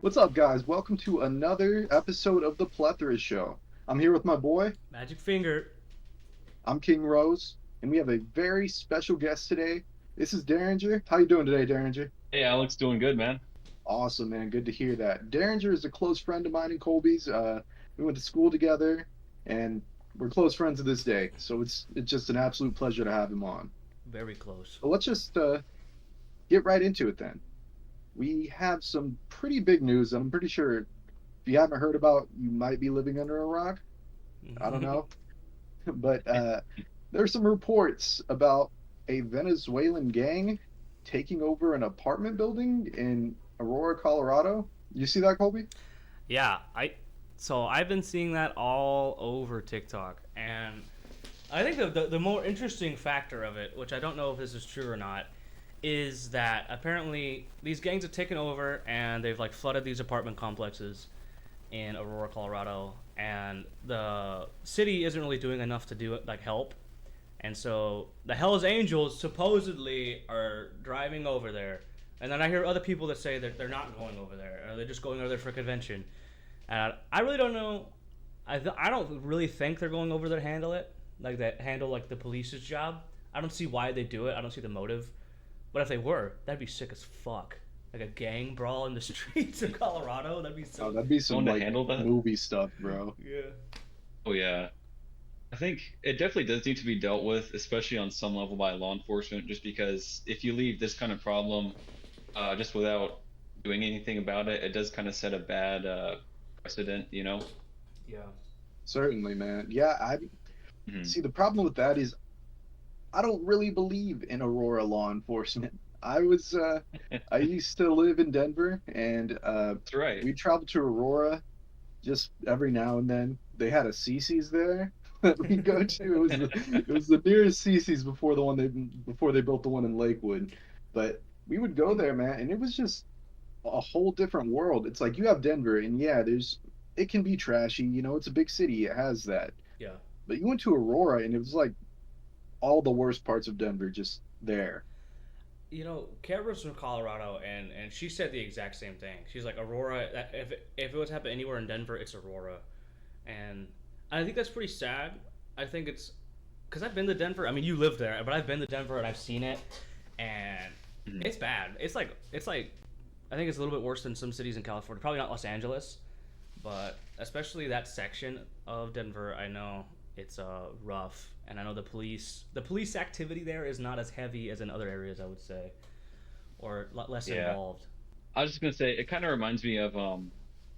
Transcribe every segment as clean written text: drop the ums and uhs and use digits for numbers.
What's up, guys? Welcome to another episode of the Plethora Show. I'm here with my boy. Magic finger. I'm King Rose, and we have a very special guest today. This is Derringer. How you doing today, Derringer? Hey, Alex, doing good, man. Awesome, man. Good to hear that. Derringer is a close friend of mine and Colby's. We went to school together, and we're close friends to this day. So it's just an absolute pleasure to have him on. Very close. But let's just get right into it then. We have some pretty big news that I'm pretty sure if you haven't heard about, you might be living under a rock. I don't know. But there's some reports about a Venezuelan gang taking over an apartment building in Aurora, Colorado. You see that, Colby? Yeah, I've been seeing that all over TikTok, and I think the more interesting factor of it, which I don't know if this is true or not, is that apparently these gangs have taken over and they've like flooded these apartment complexes in Aurora, Colorado, and the city isn't really doing enough to do it like help. And so the Hells Angels supposedly are driving over there. And then I hear other people that say that they're not going over there, or they're just going over there for a convention. And I really don't know. I don't really think they're going over there to handle it, like that handle like the police's job. I don't see why they do it. I don't see the motive. But if they were, that'd be sick as fuck. Like a gang brawl in the streets of Colorado. That'd be so. Oh, that'd be some Someone to like handle that? movie stuff, bro. Yeah. Oh yeah, I think it definitely does need to be dealt with, especially on some level by law enforcement. Just because if you leave this kind of problem, just without doing anything about it, it does kind of set a bad precedent, you know. Yeah. Certainly, man. Yeah, I Mhm. see the problem with that is I don't really believe in Aurora law enforcement. I used to live in Denver, and That's right. we traveled to Aurora just every now and then. They had a Cece's there that we go to. It was the nearest Cece's before they built the one in Lakewood. But we would go there, man, and it was just a whole different world. It's like you have Denver, and yeah, it can be trashy. It's a big city. It has that. Yeah. But you went to Aurora, and it was like all the worst parts of Denver just there. Kara's from Colorado, and she said the exact same thing. She's like, Aurora, if it was to happen anywhere in Denver, it's Aurora. And I think that's pretty sad. I think it's because I've been to Denver. I mean, you live there, but I've been to Denver and I've seen it, and Mhm. it's bad. It's like I think it's a little bit worse than some cities in California. Probably not Los Angeles, but especially that section of Denver, I know it's rough, and I know the police activity there is not as heavy as in other areas, I would say, or less Yeah. involved. I was just gonna say it kind of reminds me of when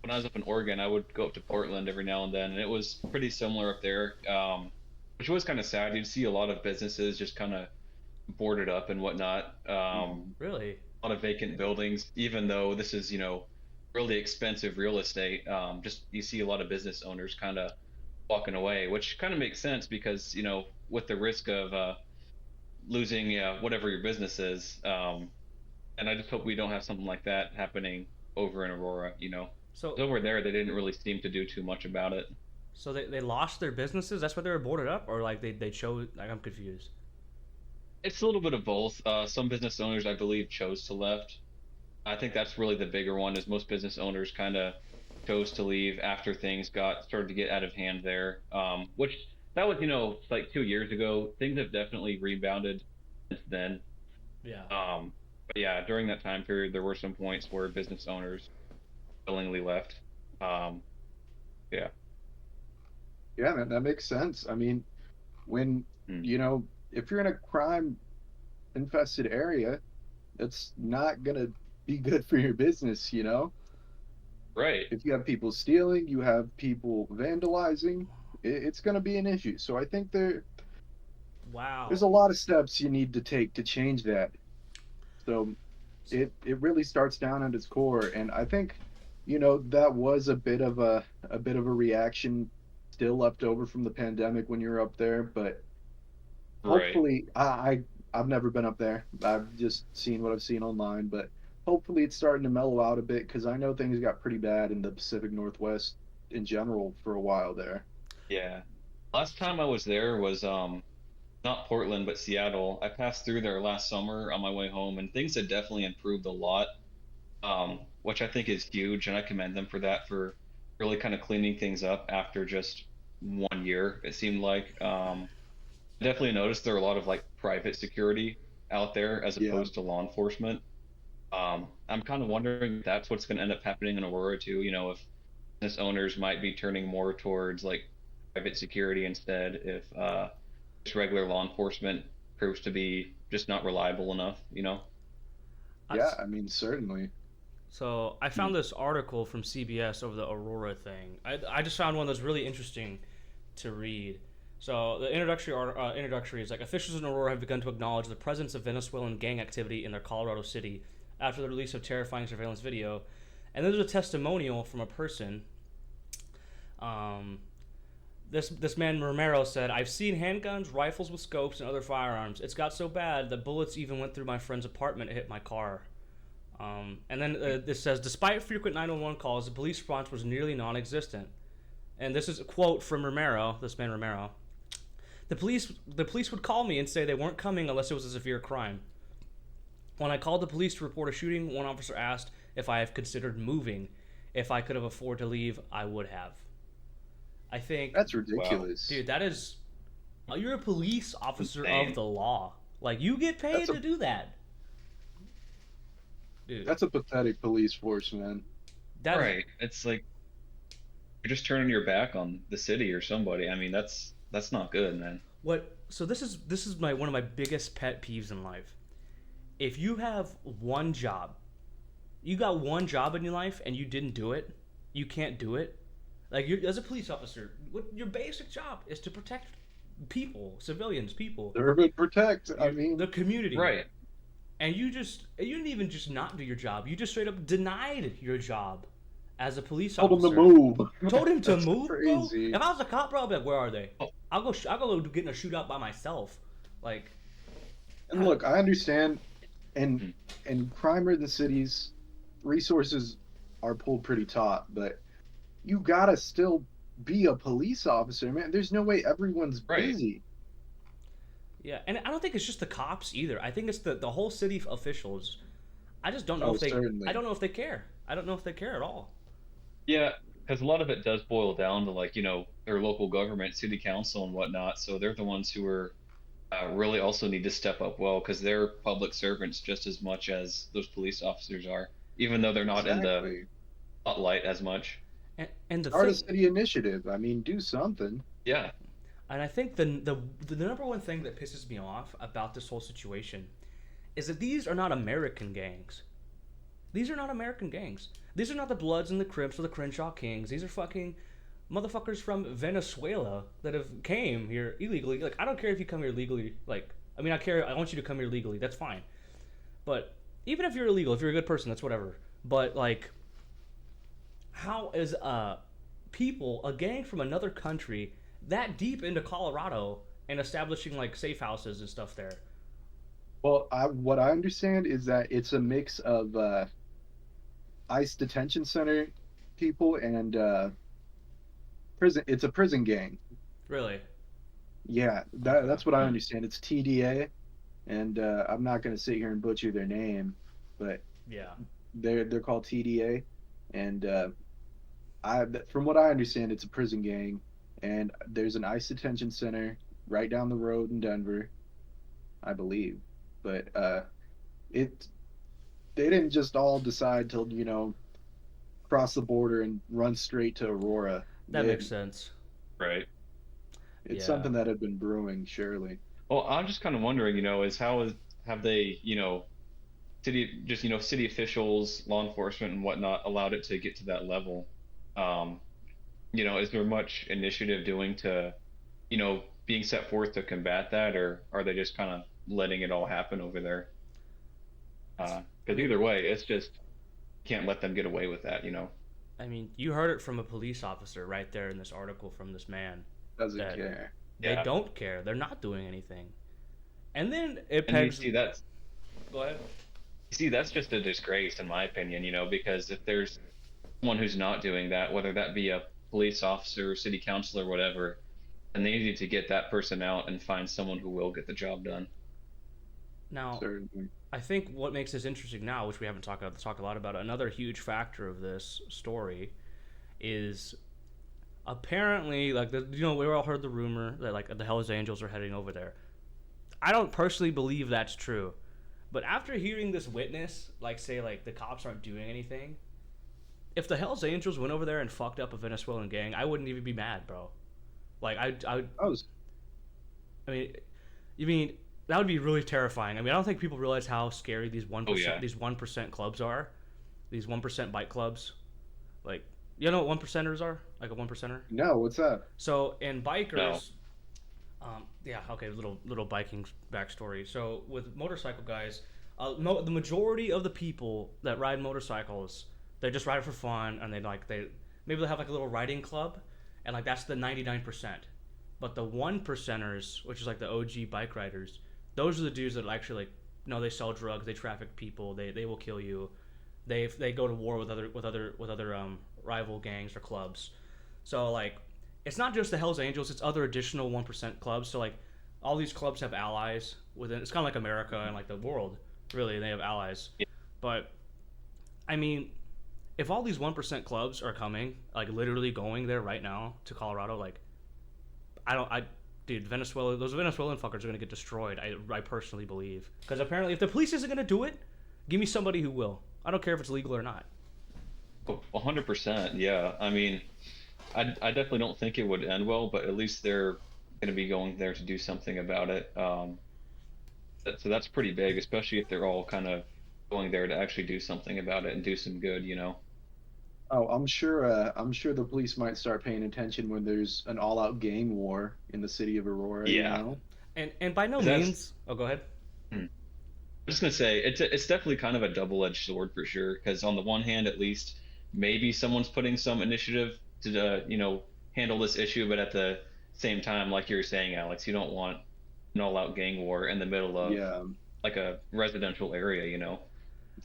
I was up in Oregon. I would go up to Portland every now and then, and it was pretty similar up there. Which was kind of sad. You'd see a lot of businesses just kind of boarded up and whatnot. Really? A lot of vacant buildings, even though this is, really expensive real estate. Just you see a lot of business owners kind of walking away, which kind of makes sense because, with the risk of losing, whatever your business is. And I just hope we don't have something like that happening over in Aurora, 'Cause So over there, they didn't really seem to do too much about it. so they lost their businesses. That's why they were boarded up, or like they chose. Like I'm confused. It's a little bit of both. Some business owners, I believe, chose to left. I think that's really the bigger one. Is most business owners kind of chose to leave after things got started to get out of hand there. Which that was, like 2 years ago. Things have definitely rebounded since then. Yeah. But yeah, during that time period, there were some points where business owners willingly left. Um, yeah. Yeah, man, that makes sense. I mean, when Mm. if you're in a crime infested area, that's not gonna be good for your business. Right. If you have people stealing, you have people vandalizing, it's gonna be an issue. So I think there's Wow. a lot of steps you need to take to change that. So it really starts down at its core, and I think that was a bit of a reaction still left over from the pandemic when you were up there, but Right. hopefully I've never been up there. I've just seen what I've seen online, but hopefully it's starting to mellow out a bit because I know things got pretty bad in the Pacific Northwest in general for a while there. Yeah. Last time I was there was not Portland but Seattle. I passed through there last summer on my way home, and things had definitely improved a lot. Um, which I think is huge, and I commend them for that, for really kind of cleaning things up after just 1 year. It seemed like I definitely noticed there are a lot of like private security out there as Yeah. opposed to law enforcement. I'm kind of wondering if that's what's going to end up happening in Aurora too. If business owners might be turning more towards like private security instead, if just regular law enforcement proves to be just not reliable enough. I, Yeah, I mean, certainly. so I found this article from CBS over the Aurora thing. I just found one that's really interesting to read. So the introductory is like officials in Aurora have begun to acknowledge the presence of Venezuelan gang activity in their Colorado city after the release of terrifying surveillance video, and there's a testimonial from a person. Um, this man Romero said, "I've seen handguns, rifles with scopes, and other firearms. It's got so bad that bullets even went through my friend's apartment and hit my car." And then this says, despite frequent 911 calls, the police response was nearly non-existent. And this is a quote from Romero, this man Romero. The police would call me and say they weren't coming unless it was a severe crime. When I called the police to report a shooting, one officer asked if I have considered moving. If I could have afforded to leave, I would have. I think That's ridiculous. dude, that is you're a police officer Insane. of the law. Like you get paid That's a- to do that. Dude, That's a pathetic police force, man. that is- Right. It's like you're just turning your back on the city or somebody. I mean, that's not good, man. what so this is my one of my biggest pet peeves in life. If you have one job, you got one job in your life and you didn't do it, you can't do it. Like you as a police officer, what your basic job is to protect people, civilians, people, Serve and protect. I mean, the community. Right. And you didn't even just not do your job. You just straight up denied your job as a police told officer. them to move. Told him to That's move, crazy. bro. If I was a cop, bro, I'd be like, "Where are they? Oh. I'll go get in a shootout by myself." Like, And look, I understand, Mhm. and crime-ridden cities, resources are pulled pretty taut, but you gotta still be a police officer, man. There's no way everyone's Right. busy. yeah, and I don't think it's just the cops either. I think it's the whole city officials. I just don't know Oh, if they. certainly. I don't know if they care. I don't know if they care at all. Yeah, because a lot of it does boil down to like their local government, city council, and whatnot. So they're the ones who are really also need to step up well because they're public servants just as much as those police officers are, even though they're not in the Exactly. spotlight as much. And the Start a thing, city initiative. I mean, do something. Yeah, and I think the number one thing that pisses me off about this whole situation is that these are not American gangs. These are not American gangs. These are not the Bloods and the Crips or the Crenshaw Kings. These are fucking motherfuckers from Venezuela that have came here illegally. Like, I don't care if you come here legally. Like, I mean, I want you to come here legally. That's fine. But even if you're illegal, if you're a good person, that's whatever. But like, how is a gang from another country that deep into Colorado and establishing like safe houses and stuff there? Well, what I understand is that it's a mix of ICE detention center people and prison. It's a prison gang. Really? Yeah, that's what I understand. It's TDA, and I'm not going to sit here and butcher their name, but Yeah. they're called TDA, and from what I understand, it's a prison gang, and there's an ICE detention center right down the road in Denver, I believe, but they didn't just all decide to cross the border and run straight to Aurora. That makes sense. right. It's Yeah. something that had been brewing, surely. Well, I'm just kind of wondering, have they, city officials, law enforcement, and whatnot allowed it to get to that level? Is there much initiative doing to, being set forth to combat that, or are they just kind of letting it all happen over there? Because either way, it's just can't let them get away with that. I mean, you heard it from a police officer right there in this article from this man. Doesn't That- care. They Yeah. don't care. They're not doing anything. And then it And you pegs. see that's Go ahead. that's just a disgrace in my opinion, because if there's someone who's not doing that, whether that be a police officer, city councilor, whatever, then they need to get that person out and find someone who will get the job done. Now, certainly. I think what makes this interesting now, which we haven't talked a lot about, another huge factor of this story is apparently like we all heard the rumor that like the Hell's Angels are heading over there. I don't personally believe that's true, but after hearing this witness like say like the cops aren't doing anything, if the Hell's Angels went over there and fucked up a Venezuelan gang, I wouldn't even be mad, bro. Like Oh, I mean, you mean that would be really terrifying. I mean, I don't think people realize how scary these 1% Oh yeah. these 1% clubs are. These 1% bike clubs. Like, you know what 1%ers are? Like a 1%er? no, what's that? So, in No. bikers, yeah, okay, little biking backstory. So, with motorcycle guys, the majority of the people that ride motorcycles, they just ride it for fun, and they maybe they'll have like a little riding club, and like that's the 99%. But the 1%ers, which is like the OG bike riders, those are the dudes that actually like no, they sell drugs, they traffic people, they will kill you, they go to war with other rival gangs or clubs. So like it's not just the Hell's Angels, it's other additional 1% clubs. So like all these clubs have allies within. It's kind of like America and like the world, really. They have allies. Yeah. But I mean, if all these 1% clubs are coming, like literally going there right now to Colorado, like dude, Venezuela, those Venezuelan fuckers are gonna get destroyed. I personally believe because apparently, if the police isn't gonna do it, give me somebody who will. I don't care if it's legal or not. 100%. Yeah. I mean, I definitely don't think it would end well, but at least they're going to be going there to do something about it. So that's pretty big, especially if they're all kind of going there to actually do something about it and do some good, you know? Oh, I'm sure. I'm sure the police might start paying attention when there's an all-out gang war in the city of Aurora. You Yeah. know. And by no That's, means. Oh, go ahead. I'm just going to say it's definitely kind of a double-edged sword for sure, because on the one hand, at least, maybe someone's putting some initiative to, handle this issue, but at the same time, like you were saying, Alex, you don't want an all-out gang war in the middle of Yeah. like a residential area, you know?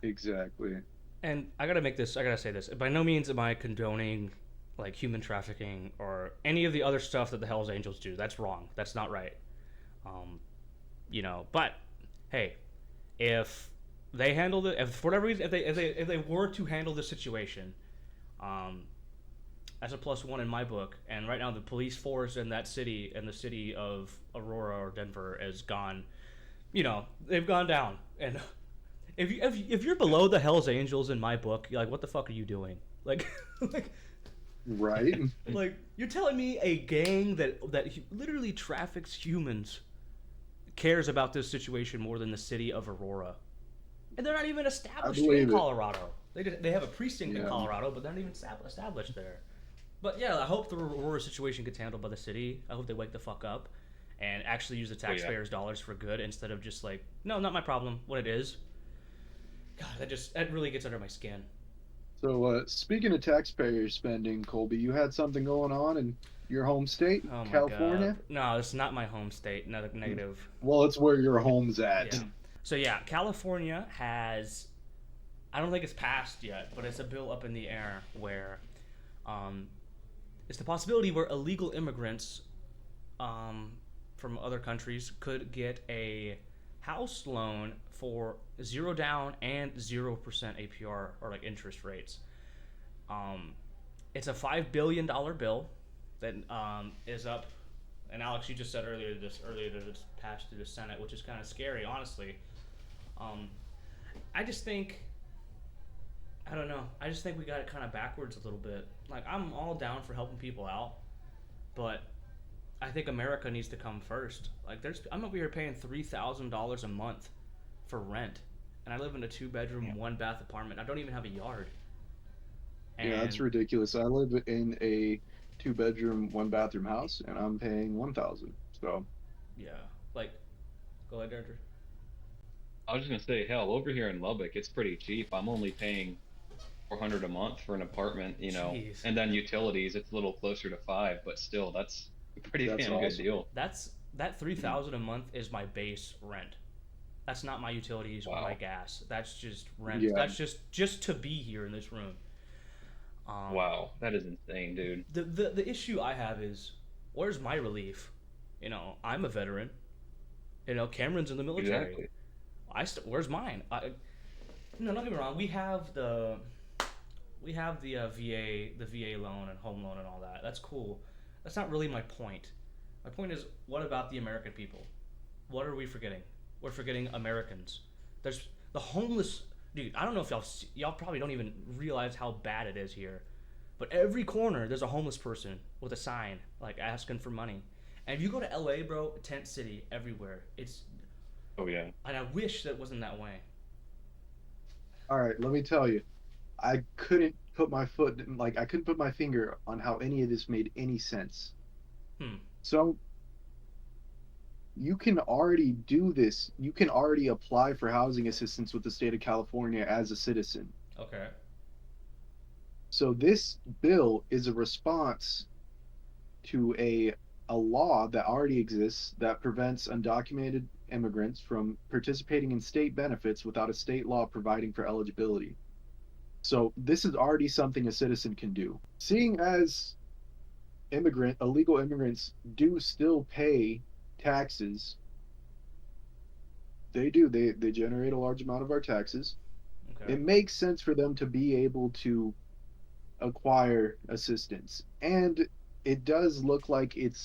Exactly. And I gotta say this. By no means am I condoning like human trafficking or any of the other stuff that the Hell's Angels do. That's wrong. That's not right. Um, but hey, if they handled it, if for whatever reason, if they were to handle the situation, as a +1 in my book, and right now the police force in that city, in the city of Aurora or Denver, is gone. They've gone down, and if you're below the Hell's Angels in my book, you're like, what the fuck are you doing? Like, like, Right. like you're telling me a gang that literally traffics humans cares about this situation more than the city of Aurora, and they're not even I established in believe it. Colorado. They have a precinct in Yeah. Colorado, but they're not even established there. But yeah, I hope the Aurora situation gets handled by the city. I hope they wake the fuck up and actually use the Oh, yeah. taxpayers' dollars for good instead of just like, no, not my problem. What it is. God, that really gets under my skin. So, speaking of taxpayer spending, Colby, you had something going on in your home state, Oh my California? god. No, it's not my home state. Negative. Well, it's where your home's at. Yeah. So yeah, California has. I don't think it's passed yet, but it's a bill up in the air where, it's the possibility where illegal immigrants, from other countries could get a house loan for 0 down and 0% APR or like interest rates. It's a $5 billion bill that is up. And Alex, you just said earlier that it's passed through the Senate, which is kind of scary, honestly. I just think, I don't know. I just think we got it kind of backwards a little bit. Like, I'm all down for helping people out, but I think America needs to come first. Like, I'm over here paying $3,000 a month for rent, and I live in a 2-bedroom, 1-bath apartment. I don't even have a yard. Yeah, that's And ridiculous. I live in a 2-bedroom, 1-bathroom house, and I'm paying 1,000. So, yeah, like, go ahead, Derringer. I was just gonna say, hell, over here in Lubbock, it's pretty cheap. I'm only paying $400 a month for an apartment, Jeez. and then utilities, it's a little closer to 5, but still, that's a pretty That's damn good awesome. deal. That $3,000 a month is my base rent. That's not my utilities or Wow. my gas. That's just rent. Yeah. That's just to be here in this room. Wow, that is insane, dude. The issue I have is, where's my relief? I'm a veteran. Cameron's in the military. Exactly. Where's mine? No, don't get me wrong. We have the VA loan and home loan and all that. That's cool. That's not really my point. My point is, what about the American people? What are we forgetting? We're forgetting Americans. There's the homeless dude. I don't know if y'all probably don't even realize how bad it is here, but every corner there's a homeless person with a sign like asking for money. And if you go to LA, bro, tent city everywhere. It's Oh yeah. and I wish that wasn't that way. All right, let me tell you, I couldn't put my foot like I couldn't put my finger on how any of this made any sense. Hmm. So you can already do this. You can already apply for housing assistance with the state of California as a citizen. Okay. So this bill is a response to a law that already exists that prevents undocumented immigrants from participating in state benefits without a state law providing for eligibility. So this is already something a citizen can do. Seeing as illegal immigrants do still pay taxes, they do. They generate a large amount of our taxes. Okay. It makes sense for them to be able to acquire assistance. And it does look like it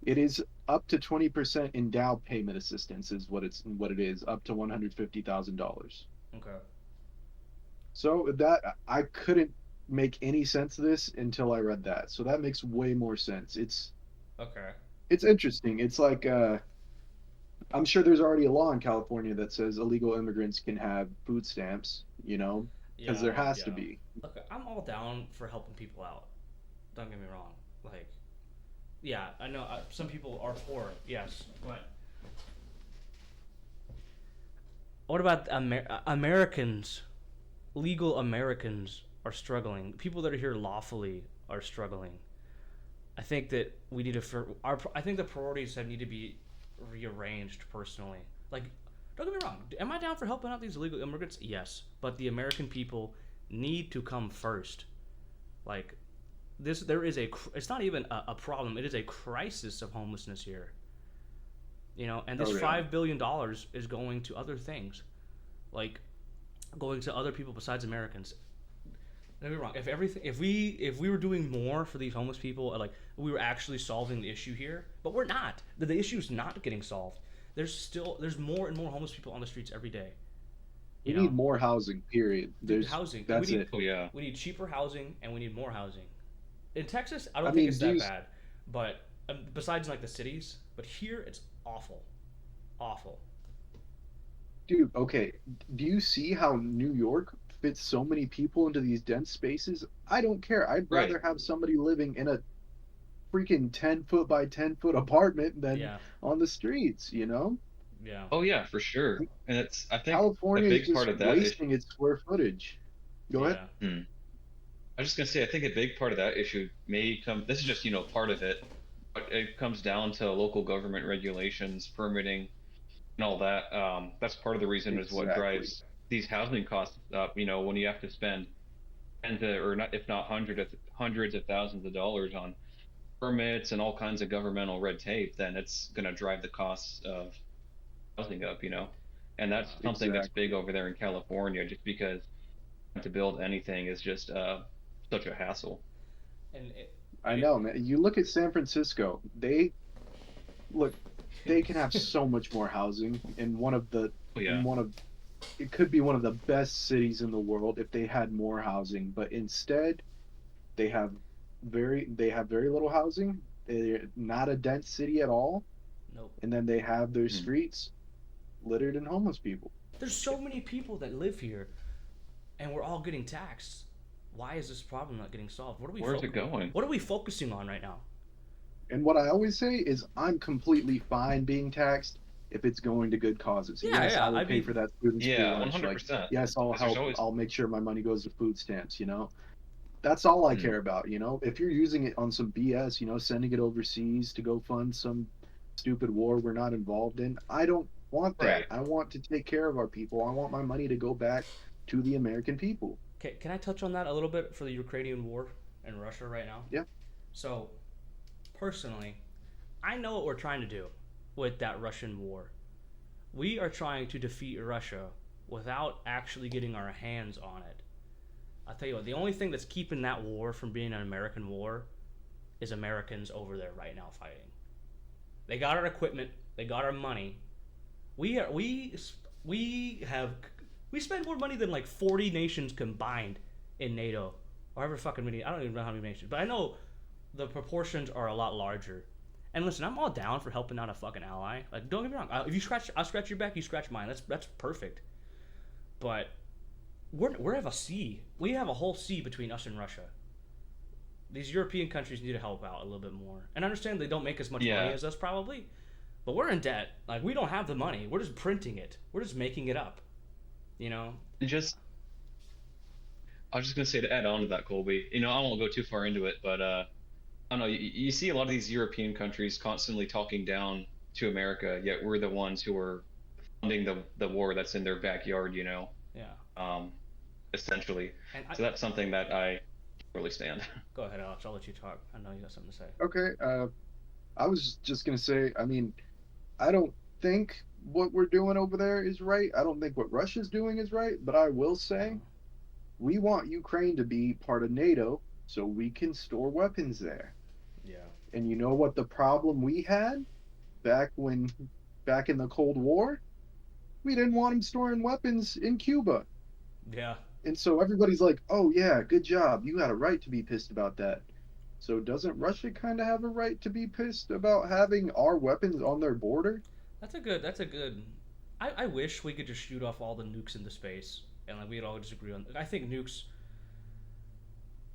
is up to 20% endowed payment assistance is what it is, up to $150,000. Okay. So that I couldn't make any sense of this until I read that. So that makes way more sense. Okay. It's interesting. It's like I'm sure there's already a law in California that says illegal immigrants can have food stamps, because there has to be. Look, I'm all down for helping people out. Don't get me wrong. Like, yeah, I know some people are poor, yes, but what about Americans? Legal Americans are struggling. People that are here lawfully are struggling. I think that we need to I think the priorities need to be rearranged personally. Like, don't get me wrong. Am I down for helping out these illegal immigrants? Yes, but the American people need to come first. Like, it's not even a problem. It is a crisis of homelessness here. And this $5 billion is going to other things, like going to other people besides Americans. Don't get me wrong. If we were doing more for these homeless people, like we were actually solving the issue here, but we're not. The issue is not getting solved. There's more and more homeless people on the streets every day. We need more housing. Period. There's housing. That's it. Oh yeah. We need cheaper housing and we need more housing. In Texas, I don't think it's that bad, but besides like the cities, but here it's awful, awful. Dude, okay. Do you see how New York fits so many people into these dense spaces? I don't care. I'd rather have somebody living in a freaking 10-foot by 10-foot apartment than on the streets, Yeah. Oh yeah, for sure. And I think California a big is just part of that wasting its square footage. Go ahead. I was just gonna say, I think a big part of that issue may come. This is just part of it, but it comes down to local government regulations, permitting, and all that. That's part of the reason is what drives these housing costs up. When you have to spend or not, if not hundreds of thousands of dollars on permits and all kinds of governmental red tape, then it's gonna drive the costs of housing up. And that's something that's big over there in California, just because to build anything is just such a hassle. I know, man. You look at San Francisco. They can have so much more housing in it could be one of the best cities in the world if they had more housing. But instead, they have very little housing. They're not a dense city at all. Nope. And then they have their streets littered in homeless people. There's so many people that live here, and we're all getting taxed. Why is this problem not getting solved? Where's it going? What are we focusing on right now? And what I always say is I'm completely fine being taxed if it's going to good causes. Yes, I will pay for that student's free lunch. 100%. Like, yes, I'll help. I'll make sure my money goes to food stamps, That's all I care about, If you're using it on some BS, sending it overseas to go fund some stupid war we're not involved in, I don't want that. Right. I want to take care of our people. I want my money to go back to the American people. Okay, can I touch on that a little bit for the Ukrainian war in Russia right now? Yeah. So, personally, I know what we're trying to do with that Russian war. We are trying to defeat Russia without actually getting our hands on it. I'll tell you what, the only thing that's keeping that war from being an American war is Americans over there right now fighting. They got our equipment, they got our money. We spend more money than like 40 nations combined in NATO, or however fucking many. I don't even know how many nations, but I know the proportions are a lot larger. And listen, I'm all down for helping out a fucking ally. Like, don't get me wrong. If you scratch, I'll scratch your back. You scratch mine. That's perfect. But we have a sea. We have a whole sea between us and Russia. These European countries need to help out a little bit more. And I understand they don't make as much money as us probably, but we're in debt. Like, we don't have the money. We're just printing it. We're just making it up. You know. I was just gonna say, to add on to that, Colby. I won't go too far into it, but I don't know. You see a lot of these European countries constantly talking down to America, yet we're the ones who are funding the war that's in their backyard. Yeah. Essentially. So that's something that I really stand. Go ahead, Alex. I'll let you talk. I know you got something to say. Okay. I was just gonna say. I mean, I don't think what we're doing over there is right. I don't think what Russia's doing is right. But I will say, we want Ukraine to be part of NATO so we can store weapons there. Yeah. And you know what the problem we had back in the Cold War? We didn't want them storing weapons in Cuba. Yeah. And so everybody's like, "Oh yeah, good job. You got a right to be pissed about that." So doesn't Russia kind of have a right to be pissed about having our weapons on their border? That's a good. I wish we could just shoot off all the nukes into space and like we'd all just agree on. I think nukes.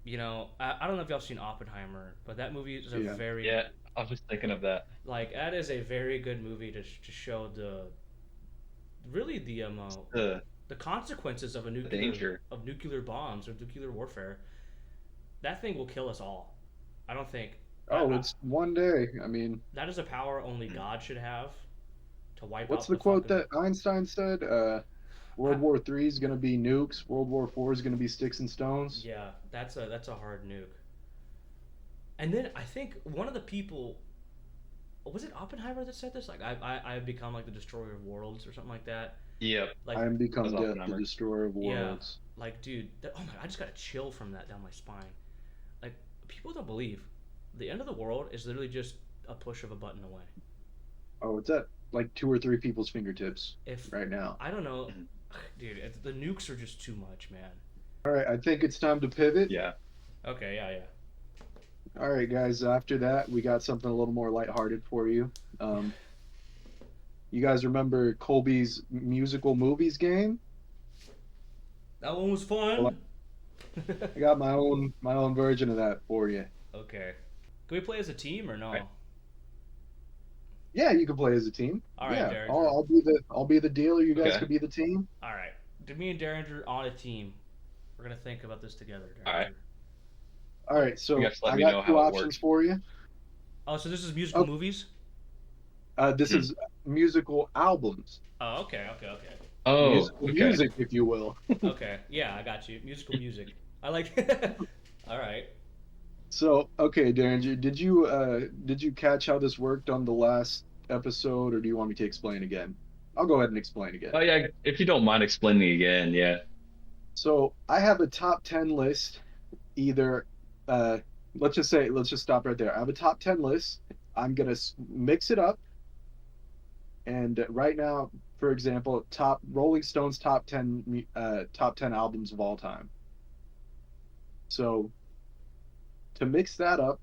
I don't know if y'all seen Oppenheimer, but that movie is a very I was just thinking of that. Like, that is a very good movie to show the consequences of nuclear bombs or nuclear warfare. That thing will kill us all. I don't think. It's one day. I mean, that is a power only God should have to wipe out. What's the quote that Einstein said? World War III is going to be nukes. World War IV is going to be sticks and stones. Yeah, that's a hard nuke. And then I think one of the people, was it Oppenheimer that said this? Like, I've become like the destroyer of worlds or something like that. Yep. Like, I am become death, the destroyer of worlds. Yeah. Like, dude, I just got a chill from that down my spine. Like, people don't believe the end of the world is literally just a push of a button away. Oh, it's at like 2 or 3 people's fingertips right now. I don't know. Dude, the nukes are just too much, man. All right, I think it's time to pivot. Yeah. Okay, yeah. All right, guys, after that, we got something a little more lighthearted for you. You guys remember Colby's musical movies game? That one was fun. Well, I got my own version of that for you. Okay. Can we play as a team or no? Right. Yeah, you can play as a team. All right, yeah, Derringer. I'll be the dealer. You guys could be the team. All right. Me and Derringer on a team. We're gonna think about this together, Derringer. All right. All right. So I got 2 options for you. Oh, so this is musical movies? This is musical albums. Oh, okay. Oh, music, if you will. Okay. Yeah, I got you. Musical music. I like. All right. So, okay, Derringer, did you catch how this worked on the last episode, or do you want me to explain again? I'll go ahead and explain again. Oh yeah, if you don't mind explaining again, yeah. So I have a top 10 list. Either, let's just stop right there. I have a top 10 list. I'm gonna mix it up. And right now, for example, Rolling Stones top 10 albums of all time. So to mix that up,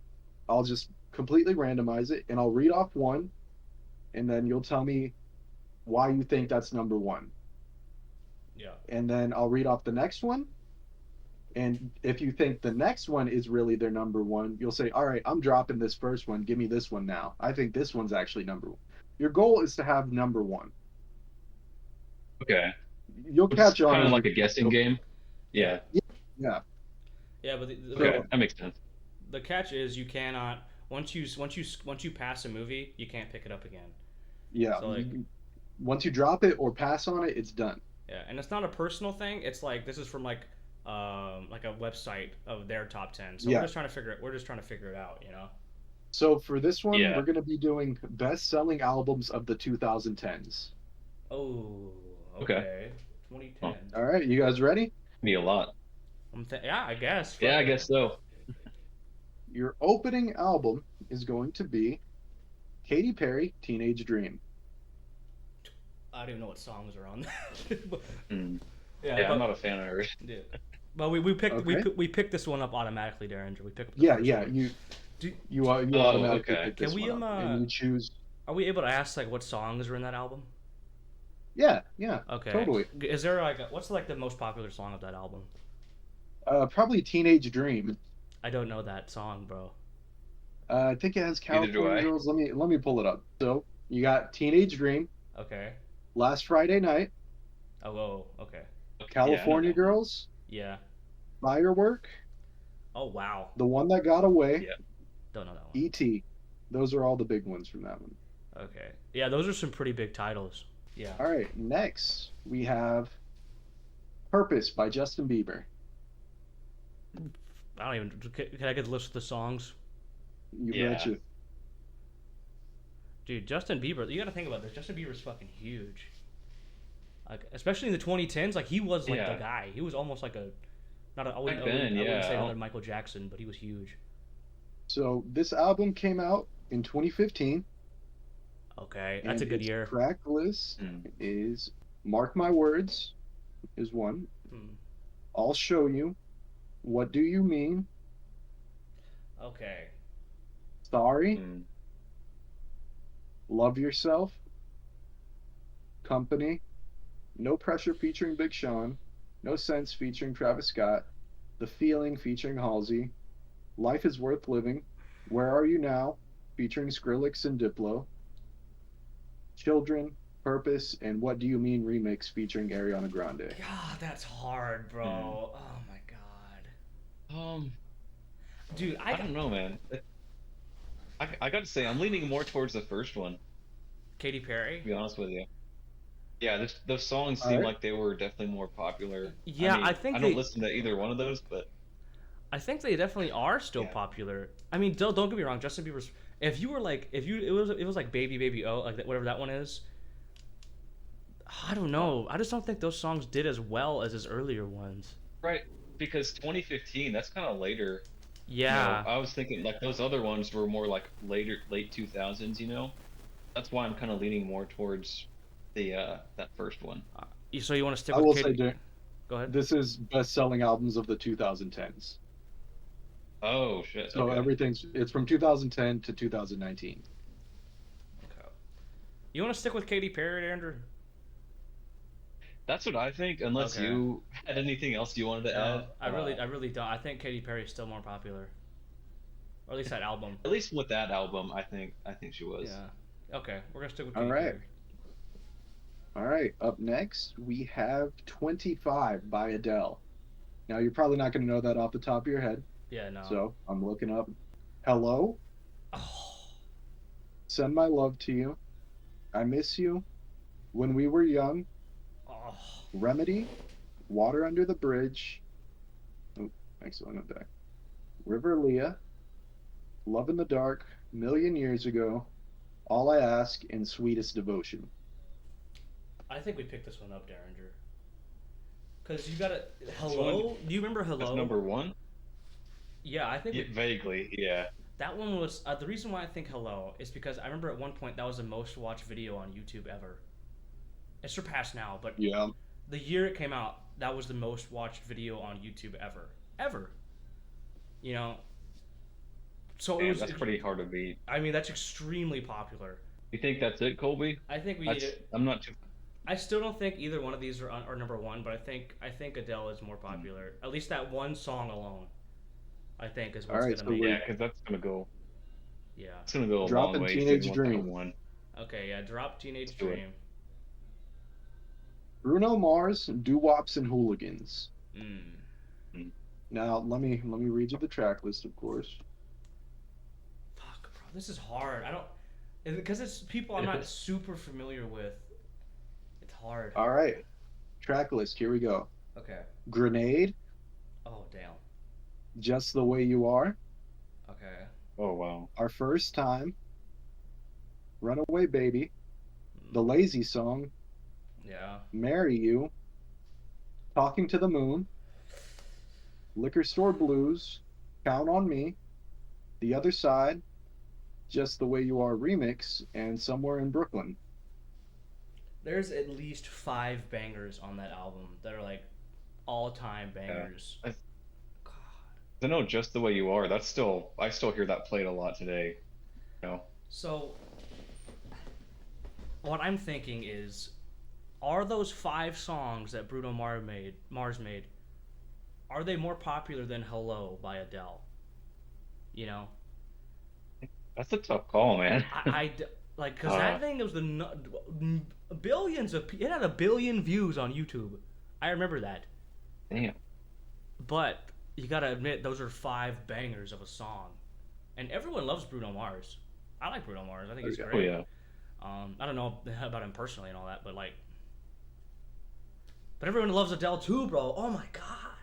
I'll just completely randomize it, and I'll read off one, and then you'll tell me why you think that's number 1. Yeah. And then I'll read off the next one, and if you think the next one is really their number 1, you'll say, all right, I'm dropping this first one. Give me this one now. I think this one's actually number 1. Your goal is to have number 1. Okay. You'll catch on. Kind of like a guessing game. Yeah. Yeah. Yeah, but that makes sense. The catch is you cannot once you pass a movie, you can't pick it up again. Yeah. So once you drop it or pass on it, it's done. Yeah, and it's not a personal thing. It's like this is from like a website of their top 10. So we're just trying to figure it out, you know. So for this one, we're going to be doing best-selling albums of the 2010s. Oh, Okay. okay. 2010. All right, you guys ready? Be a lot. Yeah, I guess. Yeah, Fuck I it. guess so. Your opening album is going to be Katy Perry, Teenage Dream. I don't even know what songs are on that. Hmm. Yeah, Yeah, I'm but not a fan of hers. yeah. But we picked Okay. we picked this one up automatically, Derringer. We picked up the Yeah, first yeah. one. Do, You Oh, automatically okay. pick can this we one up, and you choose. are we able to ask like what songs are in that album? Yeah, yeah, Okay. totally. Is there like what's like the most popular song of that album? Probably Teenage Dream. I don't know that song, bro. I think it has Neither do California I. Girls. Let me pull it up. So you got Teenage Dream, Okay. Last Friday Night, Oh, okay. California Yeah, Girls, Yeah. Firework, Oh, wow. The One That Got Away, Yeah. Don't know that one. E.T. Those are all the big ones from that one. Okay. Yeah, those are some pretty big titles. Yeah. All right, next we have Purpose by Justin Bieber. I don't even. Can I get the list of the songs? You Yeah. betcha. Dude, Justin Bieber. You got to think about this. Justin Bieber's fucking huge. Like, especially in the 2010s, like he was like Yeah. the guy. He was almost like a, not a. Back then, I wouldn't say yeah. another Michael Jackson, but he was huge. So this album came out in 2015. Okay, that's a and good its year. Track list Hmm. is Mark My Words is one. Hmm. I'll Show You. What Do You Mean? Okay. Sorry. Hmm. Love Yourself. Company. No Pressure featuring Big Sean. No Sense featuring Travis Scott. The Feeling featuring Halsey. Life is Worth Living. Where Are You Now featuring Skrillex and Diplo. Children, Purpose, and What Do You Mean remix featuring Ariana Grande. God, that's hard, bro. Oh my god. Dude, I don't know, man. I got to say, I'm leaning more towards the first one, Katy Perry. to be honest with you. Yeah, those songs All seem right. like they were definitely more popular. Yeah, mean, I think I don't they- listen to either one of those, but I think they definitely are still Yeah. popular. I mean, don't get me wrong. Justin Bieber's. If you were like, if you it was like Baby Baby Oh, like that, whatever that one is. I don't know. I just don't think those songs did as well as his earlier ones. right, because 2015, that's kind of later. Yeah. I was thinking like those other ones were more like late 2000s. That's why I'm kind of leaning more towards the that first one. So you want to stick I with will Katy? say, Dar- Go ahead. this is best-selling albums of the 2010s. Oh shit. So Okay. it's from 2010 to 2019. Okay. You want to stick with Katy Perry, Andrew? That's what I think. Unless Okay. you had anything else you wanted to add. I really don't. I think Katy Perry is still more popular, or at least that album. At least with that album, I think she was. Yeah. Okay, we're gonna stick with All Katy right. Perry. All right, up next we have 25 by Adele. Now you're probably not going to know that off the top of your head, Yeah. No. so I'm looking up Hello, Oh. Send My Love to You, I Miss You, When We Were Young, Oh. Remedy, Water Under the Bridge, oh, excellent up there, River Leah, Love in the Dark, Million Years Ago, All I Ask, and Sweetest Devotion. I think we picked this one up, Derringer. Cause you got it. Hello. Do you remember Hello? That's number one. Yeah, I think Yeah, vaguely, yeah. that one was the reason why I think Hello is because I remember at one point that was the most watched video on YouTube ever. It's surpassed now, but Yeah. the year it came out, that was the most watched video on YouTube ever. You know. So it Damn, was. that's pretty hard to beat. I mean, that's extremely popular. You think that's it, Colby? I think we need it. I'm not too. I still don't think either one of these are number one, but I think Adele is more popular. At least that one song alone, I think is what's Alright, gonna so make Yeah, it. because that's gonna go. Yeah. It's gonna go a Drop long in way. Teenage if you want that Dream. one. Okay. Yeah. Drop Teenage Let's do it. Dream. Bruno Mars, Doo-Wops and Hooligans. Mm. Now let me read you the track list, of course. Fuck, bro. This is hard. I don't. Because it's people I'm not super familiar with. It's hard. All right, track list. Here we go. Okay. Grenade, Oh damn. Just the Way You Are, Okay. Oh wow. Our First Time, Runaway Baby, The Lazy Song, Yeah. Marry You, Talking to the Moon, Liquor Store Blues, Count on Me, The Other Side, Just the Way You Are remix, and Somewhere in Brooklyn. There's at least 5 bangers on that album that are like all-time Yeah. bangers. I, God. I know just the way you are. I still hear that played a lot today. You know. So what I'm thinking is, are those 5 songs that Mars made, are they more popular than "Hello" by Adele? You know, That's a tough call, man. like, because Uh, that thing was billions it had 1 billion views on YouTube. I remember that, damn. but you gotta admit those are 5 bangers of a song, and everyone loves Bruno Mars. I like Bruno Mars. I think he's Oh, great. yeah. I don't know about him personally and all that, but like, but everyone loves Adele too, bro. Oh my god,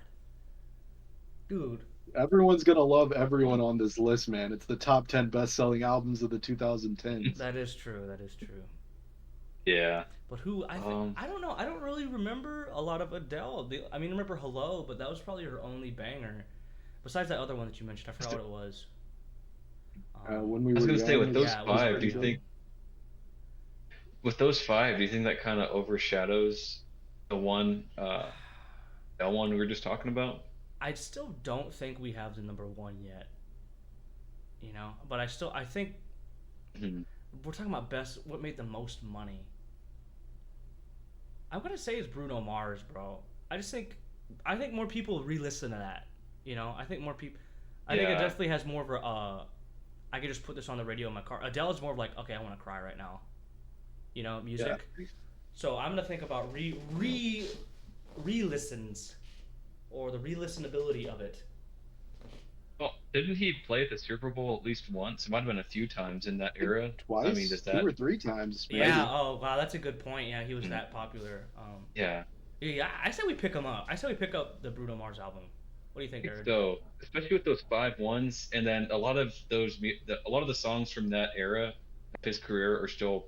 dude. Everyone's gonna love everyone on this list, man. It's the top 10 best-selling albums of the 2010s. That is true. That is true. Yeah. But who I don't know. I don't really remember a lot of Adele. I mean, I remember "Hello," but that was probably her only banger. Besides that other one that you mentioned, I forgot what it was. When we I was were gonna say, young, with those yeah, it was five, pretty do you good. think with those five, do you think that kind of overshadows the one, that one we were just talking about? I still don't think we have the number one yet. You know, but I think Mhm. we're talking about what made the most money. I'm gonna say it's Bruno Mars, bro. I think more people re-listen to that. You know, I think more people. I think it Yeah. definitely has more of a. I could just put this on the radio in my car. Adele is more of like, okay, I want to cry right now. You know, music. Yeah. So I'm gonna think about re-listens, or the re-listenability of it. Well, didn't he play at the Super Bowl at least once? It might have been a few times in that era. Twice, I mean, does 2 that? or 3 times, maybe. Yeah. Oh wow, that's a good point. Yeah, he was that popular. Yeah. Yeah, I say we pick him up. I say we pick up the Bruno Mars album. What do you think, I think Jared? so, especially with those 5 ones, and then a lot of a lot of the songs from that era of his career are still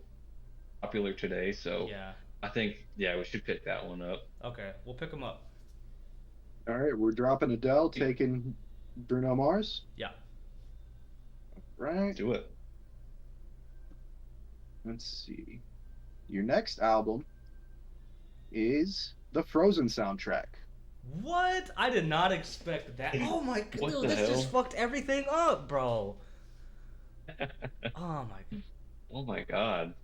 popular today. So Yeah. I think, yeah, we should pick that one up. Okay, we'll pick him up. All right, we're dropping Adele, taking Bruno Mars. Yeah. Right. Do it. Let's see. Your next album is the Frozen soundtrack. What? I did not expect that. Oh my god, What dude, the this just hell? fucked everything up, bro. Oh my. Oh my God.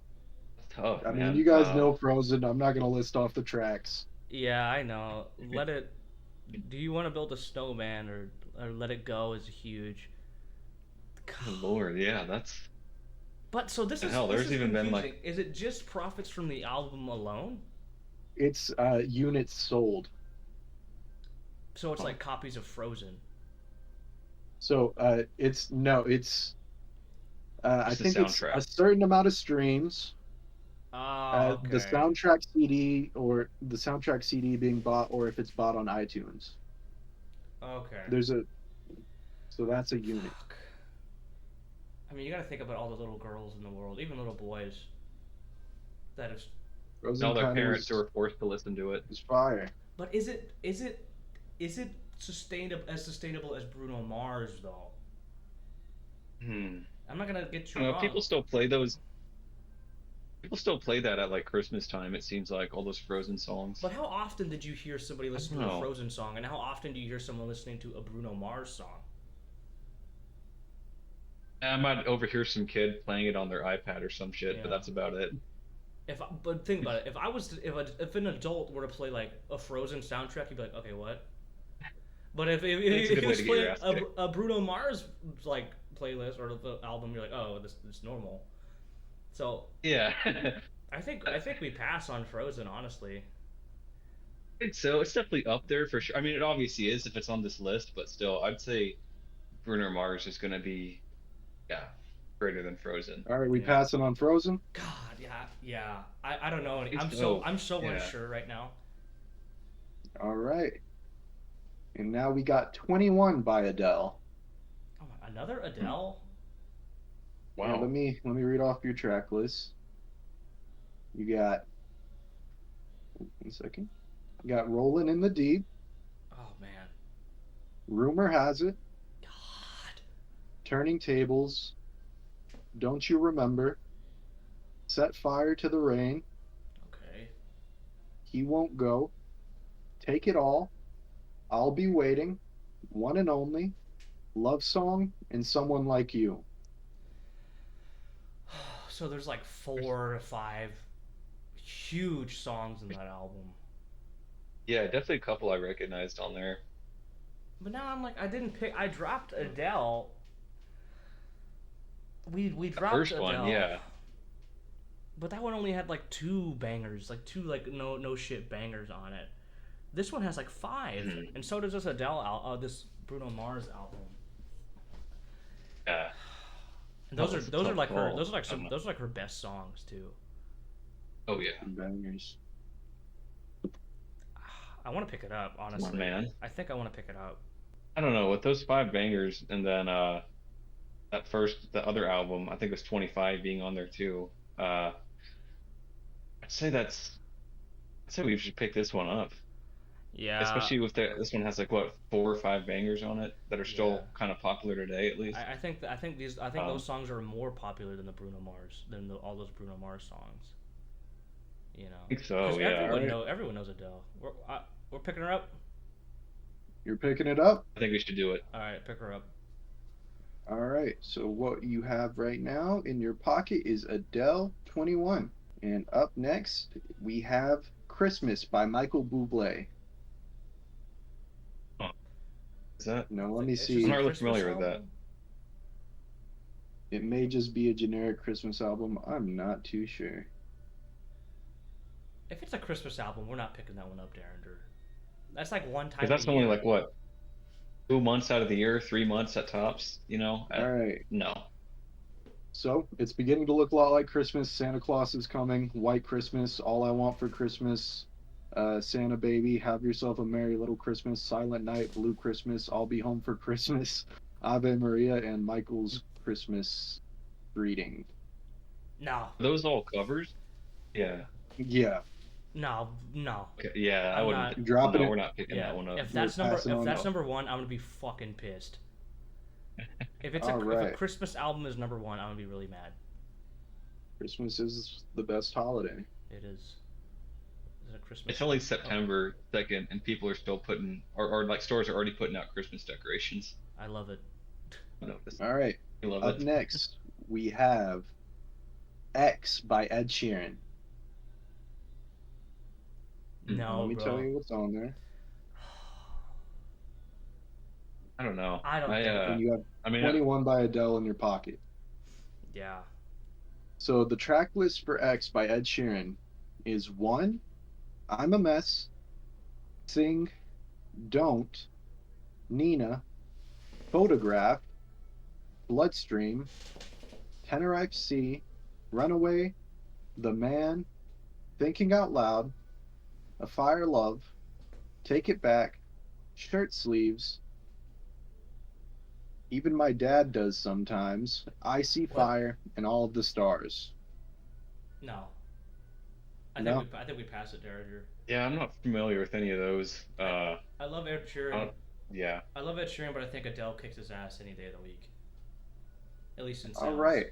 That's tough, I mean, man. you guys know Frozen. I'm not gonna list off the tracks. Yeah, I know. Let it. Do you want to build a snowman or Let It Go is huge. Oh, Lord, yeah, that's. But so this is Hell, this there's is even been, confusing. like- Is it just profits from the album alone? It's units sold. So it's like copies of Frozen. So it's no, it's I Just the think it's soundtrack. a certain amount of streams. Oh, okay. The soundtrack CD or the soundtrack CD being bought, or if it's bought on iTunes. Okay. So that's a unit. Fuck. I mean, you gotta think about all the little girls in the world, even little boys. That is. Frozen All their kinda parents who were forced to listen to it. was fire. But is it sustainable as Bruno Mars though? Hmm. I'm not gonna get you You know, wrong. people still play those. People still play that at like Christmas time. It seems like all those Frozen songs. But how often did you hear somebody listen to don't a know. Frozen song, and how often do you hear someone listening to a Bruno Mars song? I might overhear some kid playing it on their iPad or some shit, Yeah. but that's about it. But think about it. If I was if an adult were to play like a Frozen soundtrack, you'd be like, okay, what? But if It's a good he way was to get your playing ass kicked. a Bruno Mars like playlist or the album, you're like, oh, this is normal. So Yeah. I think we pass on Frozen, honestly. I think so. It's definitely up there for sure. I mean, it obviously is if it's on this list, but still, I'd say Bruno Mars is going to be, yeah, greater than Frozen. All right, we Yeah. passing on Frozen. God, yeah. I don't know. think I'm so yeah. unsure right now. All right. And now we got 21 by Adele. Oh my, another Adele? Yeah, let me read off your track list. You got 1 second. Got Rolling in the Deep, Oh man. Rumor Has It, God. Turning Tables, Don't You Remember, Set Fire to the Rain, Okay. He Won't Go, Take It All, I'll Be Waiting, One and Only, Love Song, and Someone Like You. So there's like 4 to 5 huge songs in that album. Yeah, definitely a couple I recognized on there. But now I'm like, I didn't pick. I dropped Adele. We The dropped first Adele. one, yeah. But that one only had like 2 bangers, like 2 like no shit bangers on it. This one has like 5, and so does this this Bruno Mars album. Yeah. And That was a those are tough like her call. those are like her best songs too. Oh yeah. Bangers. I want to pick it up, Come honestly. on, man. I think I want to pick it up. I don't know, with those 5 bangers and then the other album, I think it was 25 being on there too. I'd say we should pick this one up. Yeah. Especially with this one has like what 4 or 5 bangers on it that are still Yeah. kind of popular today at least. I think those songs are more popular than all those Bruno Mars songs. You know. I think so, 'Cause yeah. everyone knows Adele. We're picking her up. You're picking it up? I think we should do it. All right, pick her up. All right. So what you have right now in your pocket is Adele 21. And up next, we have Christmas by Michael Bublé. Is that? Now, let me It's just see. I'm a not really Christmas familiar with that. album? It may just be a generic Christmas album. I'm not too sure. If it's a Christmas album, we're not picking that one up, Derringer. That's like one time. Because that's a only year. like what 2 months out of the year, 3 months at tops. You know? All right. No. So it's beginning to look a lot like Christmas. Santa Claus is coming. White Christmas. All I Want for Christmas. Santa Baby. Have Yourself a Merry Little Christmas. Silent Night. Blue Christmas. I'll Be Home for Christmas. Ave Maria and Michael's Christmas Greeting. No, Are those all covers? Yeah. Yeah. no. Okay. Yeah, I I'm wouldn't. not- Dropping no, it. we're not picking Yeah. that one up. If that's We're passing on number up. 1, I'm gonna be fucking pissed. If it's All if right. a Christmas album is number 1, I'm gonna be really mad. Christmas is the best holiday. It is. Is it a Christmas? It's only September 2nd, and people are still putting, or like stores are already putting out Christmas decorations. I love it. I know this. All right. I love Up it. next, we have X by Ed Sheeran. No, Let me bro. tell you what's on there. I don't know. I don't think- And you have I mean, 21 by Adele in your pocket. Yeah. So the track list for X by Ed Sheeran is 1, I'm a Mess, Sing, Don't, Nina, Photograph, Bloodstream, Tenerife Sea, Runaway, The Man, Thinking Out Loud, A Fire Love, Take It Back, Shirt Sleeves, Even My Dad Does Sometimes, I See Fire, and All of the Stars. No. No? I think we passed it, Derringer. yeah, I'm not familiar with any of those. I love Ed Sheeran. Yeah. I love Ed Sheeran, but I think Adele kicks his ass any day of the week. At least in sounds. All right.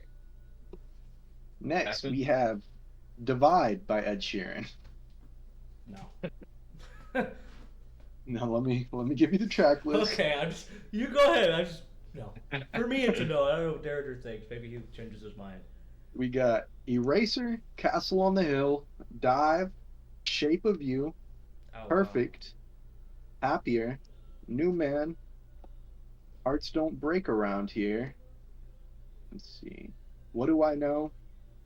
Next, Aspen? we have Divide by Ed Sheeran. No. Now let me give you the track list. Okay, you go ahead. No. For me, it's a no. I don't know what Derringer thinks. Maybe he changes his mind. We got Eraser, Castle on the Hill, Dive, Shape of You, Oh, wow. Perfect, Happier, New Man, Hearts Don't Break Around Here. Let's see. What Do I Know?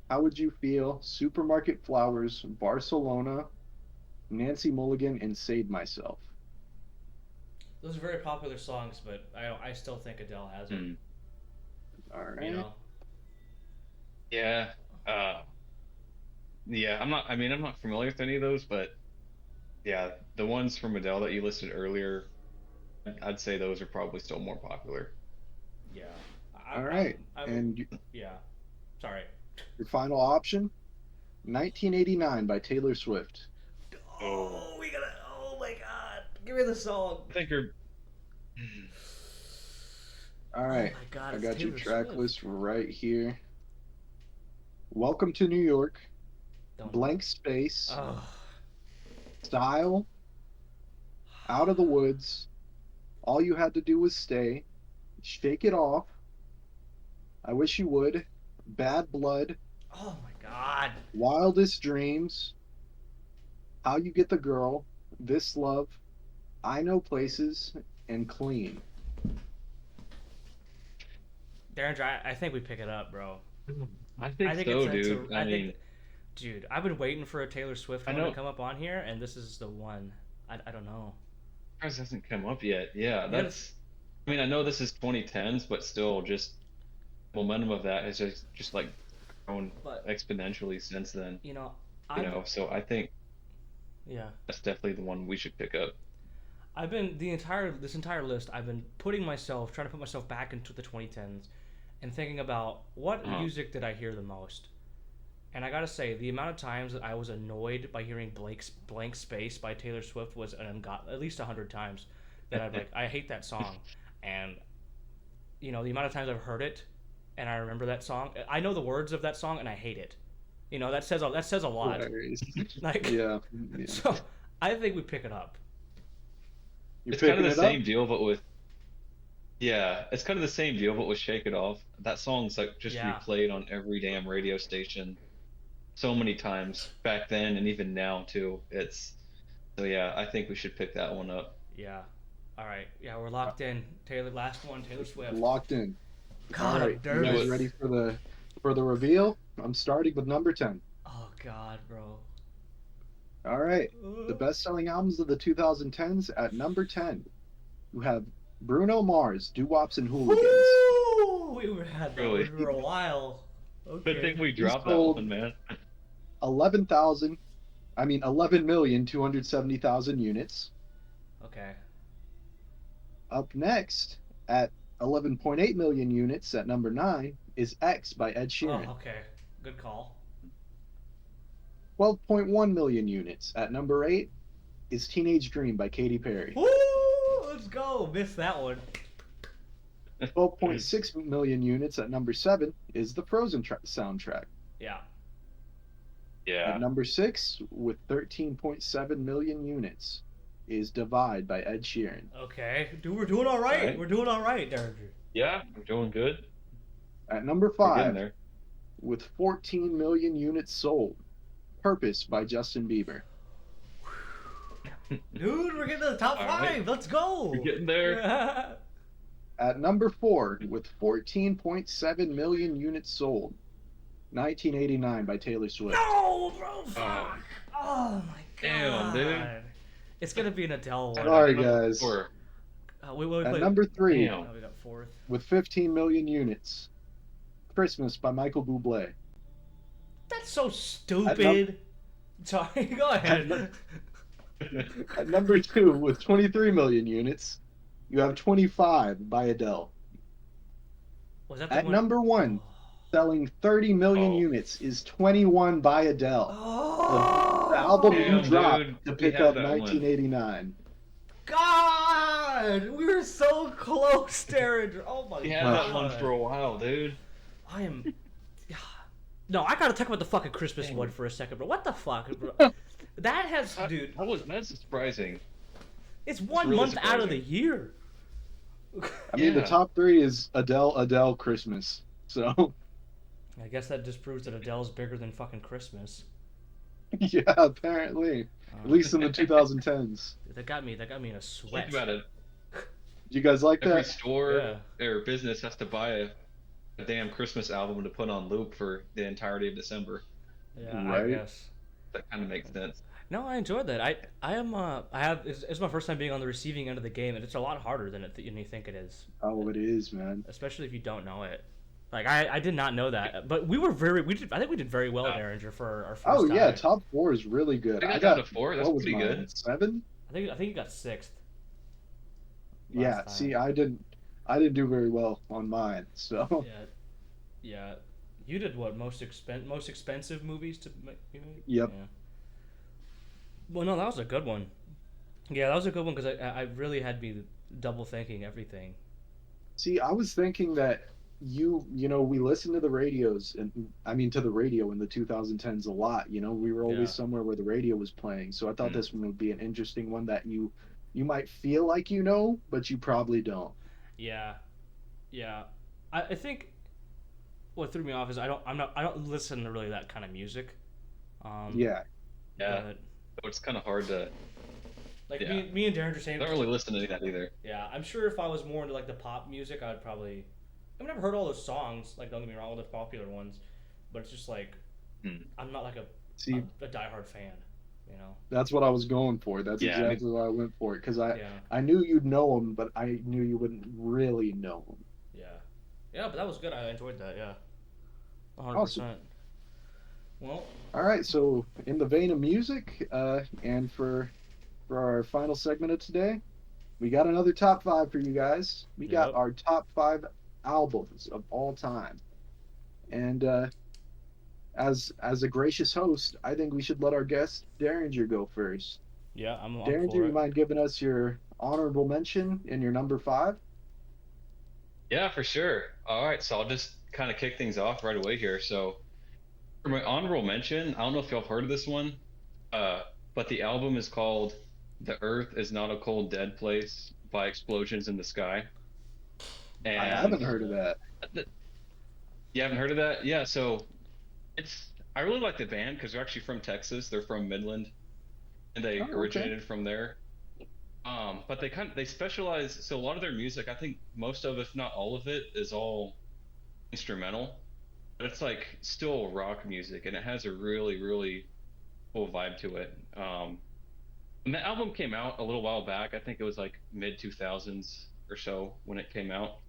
How Would You Feel? Supermarket Flowers, Barcelona, Nancy Mulligan, and Save Myself. Those are very popular songs, but I still think Adele has it. All right. You know. Yeah. Yeah, I'm not familiar with any of those, but yeah, the ones from Adele that you listed earlier, I'd say those are probably still more popular. Yeah. All right. I'm- And yeah. Sorry. your final option? 1989 by Taylor Swift. Oh, we gotta. Oh my god. Give me the song. I think you're. All right, Oh my god. I It's got your Taylor track Swift. list right here. Welcome to New York, Don't. Blank Space, Oh. Style, Out of the Woods, All You Had to Do Was Stay, Shake It Off, I Wish You Would, Bad Blood, Oh my god. Wildest Dreams, How You Get the Girl, This Love, I Know Places, and Clean. Derringer, I think we pick it up, bro. I think so, dude. I mean, dude, I've been waiting for a Taylor Swift I one to know. come up on here, and this is the one. I don't know. Price hasn't come up yet. Yeah, Yeah. that's. I mean, I know this is 2010s, but still, just momentum of that has just like grown But exponentially since then. you know, You know, so I think yeah. that's definitely the one we should pick up. I've been this entire list. I've been trying to put myself back into the 2010s, and thinking about what music did I hear the most. And I gotta say, the amount of times that I was annoyed by hearing Blank Space by Taylor Swift was at least 100 times that I'd like, I hate that song. And, you know, the amount of times I've heard it and I remember that song, I know the words of that song and I hate it. You know, that says a lot. Like, Yeah. So, I think we pick it up. It's kind of the same deal, but with. Yeah, it's kind of the same deal, but with Shake It Off. That song's like just replayed on every damn radio station so many times back then and even now too. So yeah, I think we should pick that one up. Yeah. All right. Yeah, we're locked in. Last one, Taylor Swift. Locked in. God, All right, I'm nervous. you guys ready for the reveal? I'm starting with number 10. Oh God, bro. All right, the best-selling albums of the 2010s at number 10. You have Bruno Mars, Doo-Wops and Hooligans. Woo! We had that Really? one for a while. Okay. I think we dropped that sold one, man. 11,270,000 units. Okay. Up next, at 11.8 million units at number 9, is X by Ed Sheeran. Oh, okay. Good call. 12.1 million units at number 8 is Teenage Dream by Katy Perry. Woo! Let's go. Missed that one. 12.6 million units at number 7 is the Frozen soundtrack. Yeah. Yeah. At number 6, with 13.7 million units, is Divide by Ed Sheeran. Okay. We're doing all right. Right. We're doing all right, Derringer. Yeah, we're doing good. At number We're getting 5, there. with 14 million units sold, Purpose by Justin Bieber. Dude, we're getting to the top All 5. right. Let's go. We're getting there. At number 4, with 14.7 million units sold, 1989 by Taylor Swift. No, bro. Fuck. Oh my god. Damn, dude. It's gonna be an Adele one. Sorry, guys. Wait. At number 3, Damn. Oh, we got 4th. with 15 million units, Christmas by Michael Bublé. That's so stupid. Sorry, go ahead. At number 2, with 23 million units, you have 25 by Adele. Was that the At one? number 1, selling 30 million units, is 21 by Adele. Oh, The album you Damn, dropped dude. to We pick had up that one. 1989. God, we were so close, Derringer. Oh my We had god. that one for a while, dude. I am. No, I gotta talk about the fucking Christmas one for a second, bro. What the fuck, bro? That has, dude. That's surprising. It's 1 really month out of the surprising. year. I mean, the Yeah. top 3 is Adele, Christmas. So, I guess that just proves that Adele's bigger than fucking Christmas. yeah, apparently. At least in the 2010s. That got me in a sweat. Think about it. Do you guys like Every that? store or business has to buy a damn Christmas album to put on loop for the entirety of December. Yeah, I Right? guess. That kind of makes sense. No, I enjoyed that. It's my first time being on the receiving end of the game, and it's a lot harder than you think it is. Oh, it is, man. Especially if you don't know it. Like I did not know that, but I think we did very well, Derringer, for our first Oh, time. yeah, top 4 is really good. I got down to 4. That's what was pretty mine, good. 7? I think you got 6th. Yeah, last time. see, I didn't do very well on mine, so. Yeah. You did what? Most expensive movies to make? Yep. Yeah. Well, no, that was a good one. Yeah, that was a good one because I really had me double thinking everything. See, I was thinking that we listened to the radios and I mean to the radio in the 2010s a lot. We were Yeah. always somewhere where the radio was playing. So I thought Mm. this one would be an interesting one that you might feel like but you probably don't. Yeah. Yeah. I think what threw me off is I don't listen to really that kind of music. Um, Yeah. Yeah, but so it's kind of hard to. like Yeah, me and Darren are I saying, don't really listen to any of that either. yeah, I'm sure if I was more into like the pop music, I would probably. I've never heard all those songs. Like, don't get me wrong, all the popular ones, but it's just like Hmm. I'm not like See, a diehard fan. You know? that's what I was going for. That's Yeah, I mean, exactly why I went for it because I Yeah. I knew you'd know him, but I knew you wouldn't really know him. Yeah. Yeah, but that was good. I enjoyed that. Yeah. Awesome. 100%. Well, All right, so in the vein of music, and for our final segment of today, we got another top five for you guys. We got yep. our top five albums of all time, and as a gracious host, I think we should let our guest Derringer go first. Yeah, I'm Derringer, for you it. mind giving us your honorable mention in your number five? yeah, for sure. All right, so I'll just kind of kick things off right away here. So for my honorable mention, I don't know if y'all heard of this one, but the album is called "The Earth Is Not a Cold Dead Place" by Explosions in the Sky. I And haven't heard of that. you haven't heard of that? Yeah, so it's I really like the band because they're actually from Texas. They're from Midland, and they Oh, okay. originated from there. But they specialize. So a lot of their music, I think most of, if not all of it, is all instrumental. But it's like still rock music, and it has a really really cool vibe to it. And the album came out a little while back. I think it was like mid 2000s or so when it came out.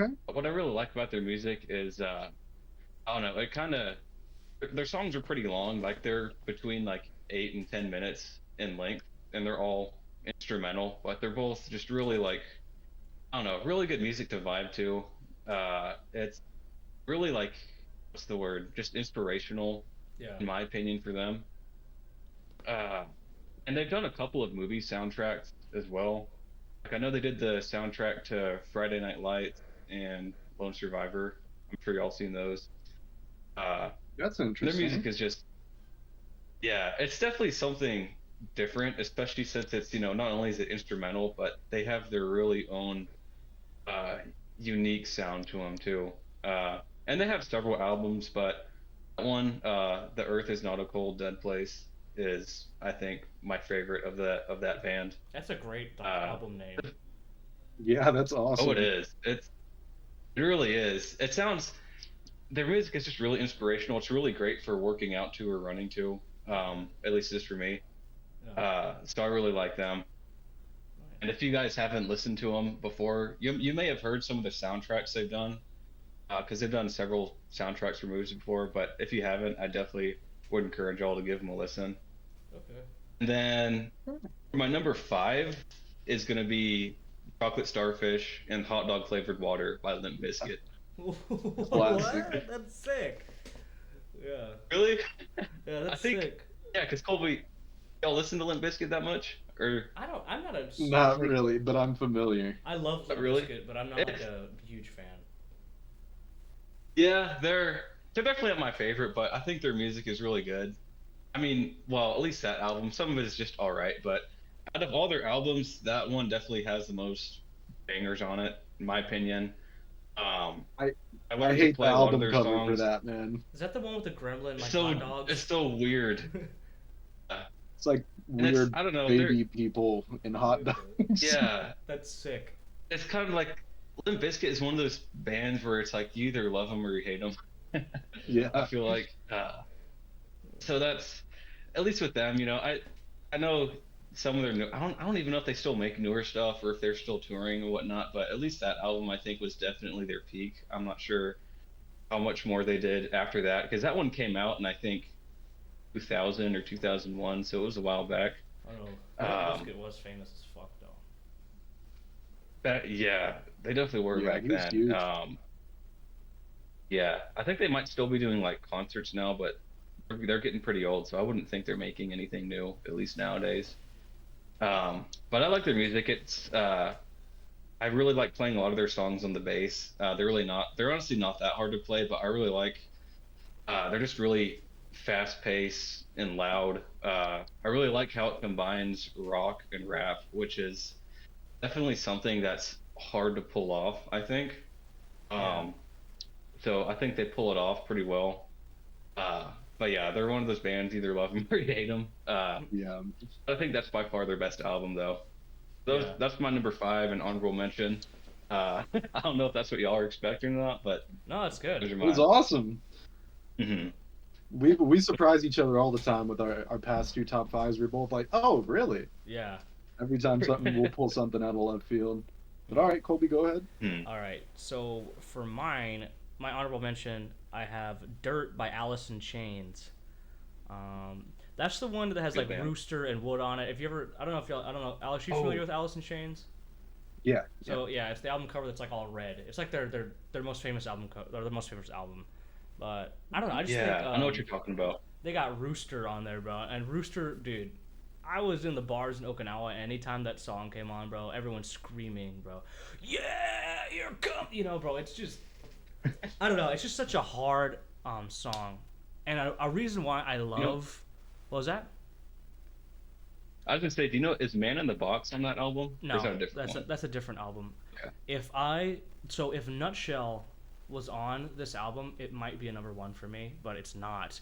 Okay. But what I really like about their music is I don't know. It kind of their songs are pretty long. Like they're between like 8 and 10 minutes in length, and they're all instrumental. But they're both just really like I don't know, really good music to vibe to. It's really like what's the word? Just inspirational, Yeah. in my opinion, for them. Uh, and they've done a couple of movie soundtracks as well. Like I know they did the soundtrack to Friday Night Lights and Lone Survivor. I'm sure y'all seen those. Uh, That's their interesting. music is just yeah, it's definitely something different, especially since it's not only is it instrumental, but they have their really own uh, unique sound to them too. And they have several albums, but that one, "The Earth Is Not a Cold Dead Place," is I think my favorite of that band. That's a great Uh, album name. Yeah, that's oh, it awesome. is. It really is. It sounds their music is just really inspirational. It's really great for working out to or running to. At least it is for me. Yeah. So I really like them. And if you guys haven't listened to them before, you may have heard some of the soundtracks they've done, because they've done several soundtracks for movies before. But if you haven't, I definitely would encourage y'all to give them a listen. Okay. And then for my number five is gonna be "Chocolate Starfish" and "Hot Dog Flavored Water" by Limp Bizkit. Classic. What? That's sick. Yeah. Really? Yeah, I that's think sick. yeah, because Colby, y'all listen to Limp Bizkit that much, or I'm not a. Not really, but I'm familiar. I love not Limp really? Bizkit, but I'm not like It's, a huge fan. yeah, they're definitely not my favorite, but I think their music is really good. I mean, well, at least that album. Some of it is just all right, but out of all their albums, that one definitely has the most bangers on it, in my opinion. Um, I I I learned to hate the play a lot of album their cover for songs. that, man. Is that the one with the gremlin It's like so hot dogs? it's so weird, It's like and it's weird I don't know. They're baby people in hot dogs. yeah, That's sick. it's kind of like Limp Bizkit is one of those bands where it's like you either love them or you hate them. I Yeah. feel like so that's at least with them. I know some of their new. I don't even know if they still make newer stuff or if they're still touring or whatnot. But at least that album I think was definitely their peak. I'm not sure how much more they did after that because that one came out in I think 2000 or 2001, so it was a while back. I don't know. Limp Um, Bizkit was famous as fuck though. yeah, they definitely were Yeah, back he was then. huge. Yeah, I think they might still be doing like concerts now, but they're getting pretty old, so I wouldn't think they're making anything new, at least nowadays. But I like their music. I really like playing a lot of their songs on the bass. They're honestly not that hard to play, but I really like, they're just really fast paced and loud. I really like how it combines rock and rap, which is definitely something that's hard to pull off, I think. Yeah. Um, so I think they pull it off pretty well. But yeah, they're one of those bands, either love them or you hate them. Yeah. I think that's by far their best album, though. Yeah. That's my number five and honorable mention. I don't know if that's what y'all are expecting or not, but No, that's those good. are It was mine. awesome. Hmm. We surprise each other all the time with our past two top fives. We're both like, oh, really? Yeah. Every time we'll pull something out of left field. But all right, Colby, go ahead. All right. So for mine, my honorable mention, I have "Dirt" by Alice in Chains. That's the one that has Good like band. Rooster and Wood on it. If you ever, I don't know if y'all, I don't know, Alex, you familiar with Alice in Chains? Yeah. So yeah, it's the album cover that's like all red. It's like their most famous album or the most famous album. But I don't know. I just think I know what you're talking about. they got Rooster on there, bro. And Rooster, dude, I was in the bars in Okinawa, and anytime that song came on, bro, everyone's screaming, bro. Yeah, here come, bro. It's just, I don't know. It's just such a hard song, and a reason why I love, what was that? I was gonna say, do you know is Man in the Box on that album? Or No, is that a different that's one? that's a different album. Okay. If Nutshell was on this album, it might be a number one for me, but it's not.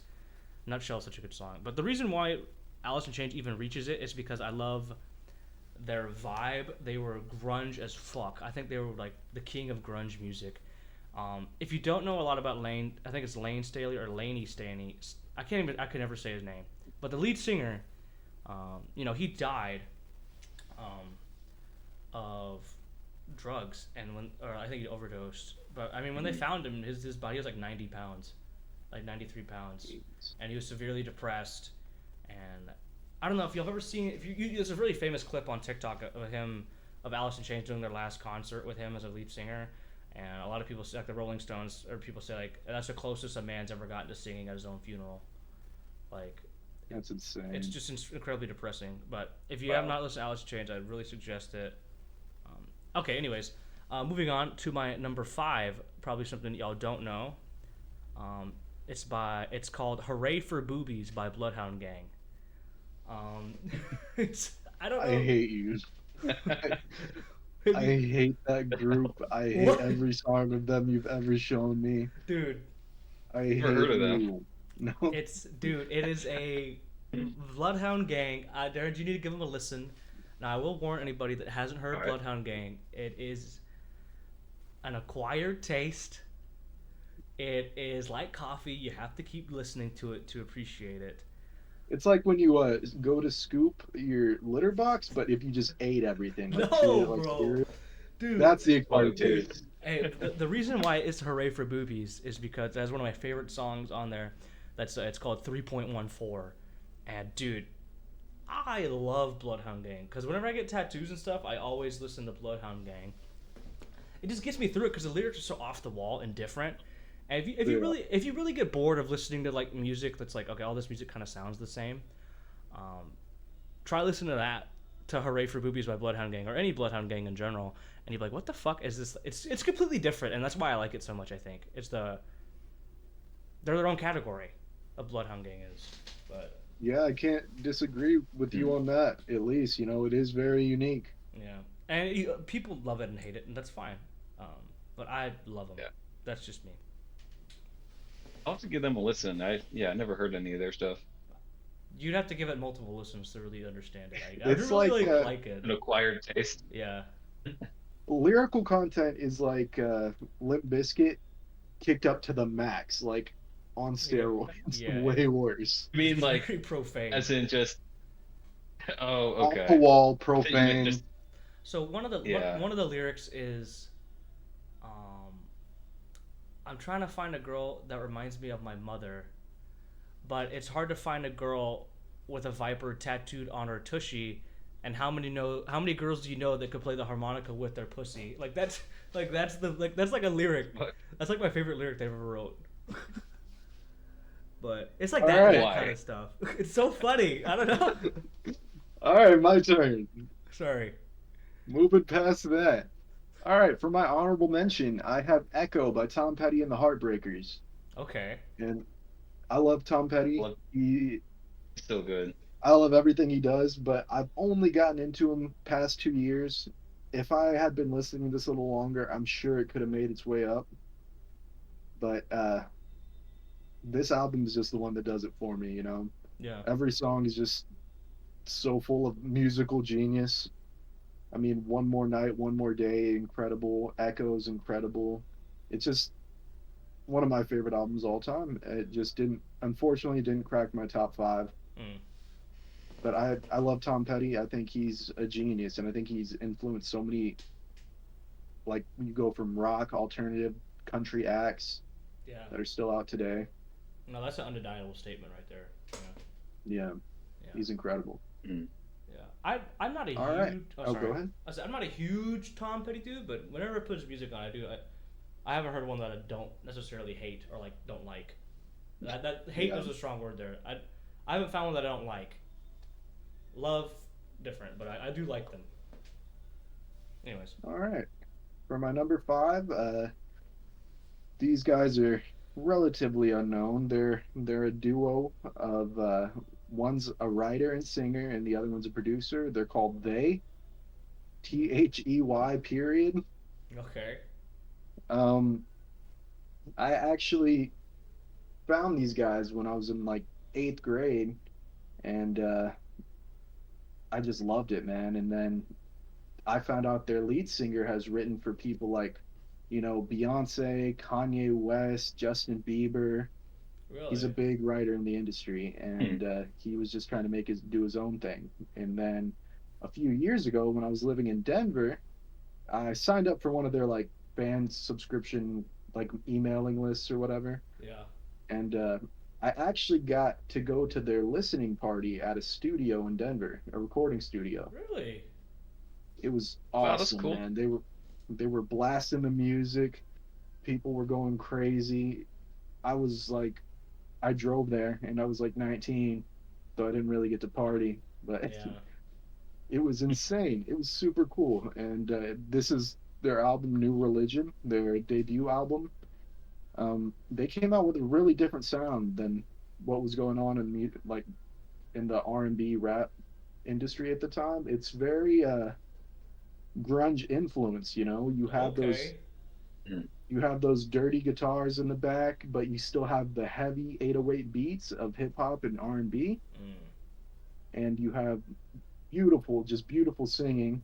Nutshell is such a good song. But the reason why Alice in Chains even reaches it is because I love their vibe. They were grunge as fuck. I think they were like the king of grunge music. If you don't know a lot about Lane, I think it's Lane Staley or Laney Stanley. I could never say his name. But the lead singer, he died of drugs, or I think he overdosed. But I mean, when they found him, his body was like 90 pounds, like 93 pounds, and he was severely depressed. And I don't know if you've ever seen. There's a really famous clip on TikTok of Alice in Chains doing their last concert with him as a lead singer. And a lot of people say, like the Rolling Stones, or people say like that's the closest a man's ever gotten to singing at his own funeral. Like, That's insane. it's just incredibly depressing. But if you have not listened to Alice in Chains, I'd really suggest it. Okay, anyways, moving on to my number five, probably something y'all don't know. It's called "Hooray for Boobies" by Bloodhound Gang. I don't know. I hate you. I hate that group. I hate What? every song of them you've ever shown me. Dude, I hate Never heard of them. you. No. it is a Bloodhound Gang. Darren, you need to give them a listen. Now, I will warn anybody that hasn't heard Alright. Bloodhound Gang. It is an acquired taste. It is like coffee. You have to keep listening to it to appreciate it. It's like when you go to scoop your litter box, but if you just ate everything. Like, No, treat it like bro. cereal. Dude. That's the acquired Dude. taste. Hey, the reason why it's "Hooray for Boobies" is because it has one of my favorite songs on there. It's called 3.14, and dude, I love Bloodhound Gang because whenever I get tattoos and stuff, I always listen to Bloodhound Gang. It just gets me through it because the lyrics are so off the wall and different. And if you really get bored of listening to like music that's like, okay, all this music kind of sounds the same, try listening to that, to "Hooray for Boobies" by Bloodhound Gang, or any Bloodhound Gang in general, and you're like, what the fuck is this? It's completely different, and that's why I like it so much. I think they're their own category of Bloodhound Gang is, but Yeah, I can't disagree with you on that. At least, it is very unique. yeah, and people love it and hate it, and that's fine. But I love them. Yeah. That's just me. I'll have to give them a listen. I never heard any of their stuff. You'd have to give it multiple listens to really understand it. I It's really like, like it. An acquired taste. Yeah. Lyrical content is like Limp Bizkit kicked up to the max, like on steroids. Yeah. Way worse. I mean, like, Very profane. as in just. Oh, Off the okay. wall, I thought you meant profane. just- So one of the Yeah. one of the lyrics is, I'm trying to find a girl that reminds me of my mother, but it's hard to find a girl with a viper tattooed on her tushy. And how many girls do you know that could play the harmonica with their pussy? That's like a lyric. What? That's like my favorite lyric they ever wrote. But it's like All that right. that kind of stuff. It's so funny. I don't know. All right, my turn. Sorry. Moving past that. All right, for my honorable mention, I have Echo by Tom Petty and the Heartbreakers. Okay. And I love Tom Petty. Love, so good. I love everything he does, but I've only gotten into him past 2 years. If I had been listening to this a little longer, I'm sure it could have made its way up. But this album is just the one that does it for me, you know. Yeah. Every song is just so full of musical genius. I mean, One More Night, One More Day, incredible. Echoes, incredible. It's just one of my favorite albums of all time. It just didn't, unfortunately, didn't crack my top five. Mm. But I love Tom Petty. I think he's a genius, and I think he's influenced so many. Like you go from rock, alternative, country acts Yeah. that are still out today. No, that's an undeniable statement right there. Yeah, Yeah. he's incredible. Mm. Yeah. I'm not a All huge. right. Oh, Oh, sorry. go ahead. I said I'm not a huge Tom Petty dude, but whenever I put his music on, I haven't heard one that I don't necessarily hate or like don't like. That hate Yeah. is a strong word there. I haven't found one that I don't like. Love, different, but I do like them. Anyways. All right. For my number five, these guys are relatively unknown. They're a duo of one's a writer and singer, and the other one's a producer. They're called They, They period. Okay. Um, I actually found these guys when I was in like 8th grade, and I just loved it, man. And then I found out their lead singer has written for people like, you know, Beyonce, Kanye West, Justin Bieber. Really? He's a big writer in the industry, and he was just trying to do his own thing. And then a few years ago, when I was living in Denver, I signed up for one of their like band subscription like emailing lists or whatever, Yeah. and I actually got to go to their listening party at a studio in Denver, a recording studio. Really? It was Wow, that's awesome, cool. man. They were blasting the music. People were going crazy. I was like, I drove there and I was like 19, so I didn't really get to party, but Yeah. it was insane. It was super cool. And this is their album New Religion, their debut album. They came out with a really different sound than what was going on like in the R&B rap industry at the time. It's very grunge influence, you know. Okay. You have those dirty guitars in the back, but you still have the heavy 808 beats of hip hop and R&B, Mm. and you have just beautiful singing.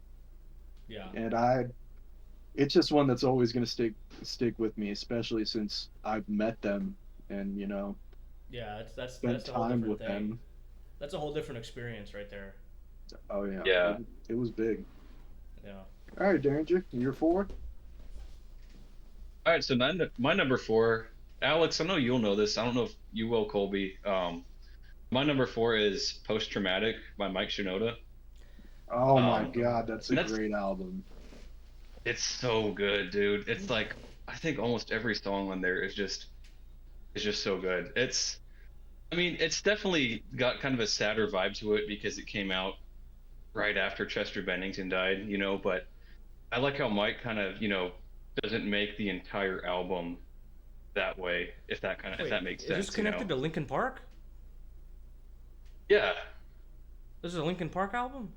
Yeah. And it's just one that's always going to stick with me, especially since I've met them and, you know, Yeah. That's spent a whole time different with thing. them. That's a whole different experience right there. Oh yeah. Yeah. It was big. Yeah. All right, Derringer, you're four. All right, so my number four, Alex. I know you'll know this. I don't know if you will, Colby. My number four is Post Traumatic by Mike Shinoda. Oh my Um, God, that's a and that's great album. it's so good, dude. It's like I think almost every song on there is just so good. I mean, it's definitely got kind of a sadder vibe to it because it came out right after Chester Bennington died, you know, but I like how Mike kind of, doesn't make the entire album that way, if Wait, that makes is sense, this connected to Linkin Park? Yeah. This is a Linkin Park album?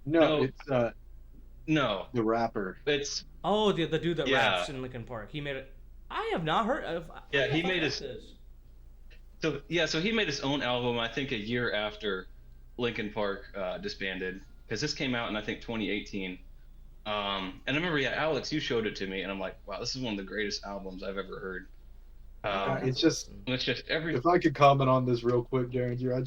No, No. it's No. the rapper. It's Oh, the dude that Yeah. raps in Linkin Park. He made it. I have not heard of. Yeah, he I made heard his- this. so he made his own album, I think a year after Linkin Park disbanded, because this came out in I think 2018. And I remember, yeah, Alex, you showed it to me, and I'm like, wow, this is one of the greatest albums I've ever heard. It's just, It's just every if I could comment on this real quick, Derringer,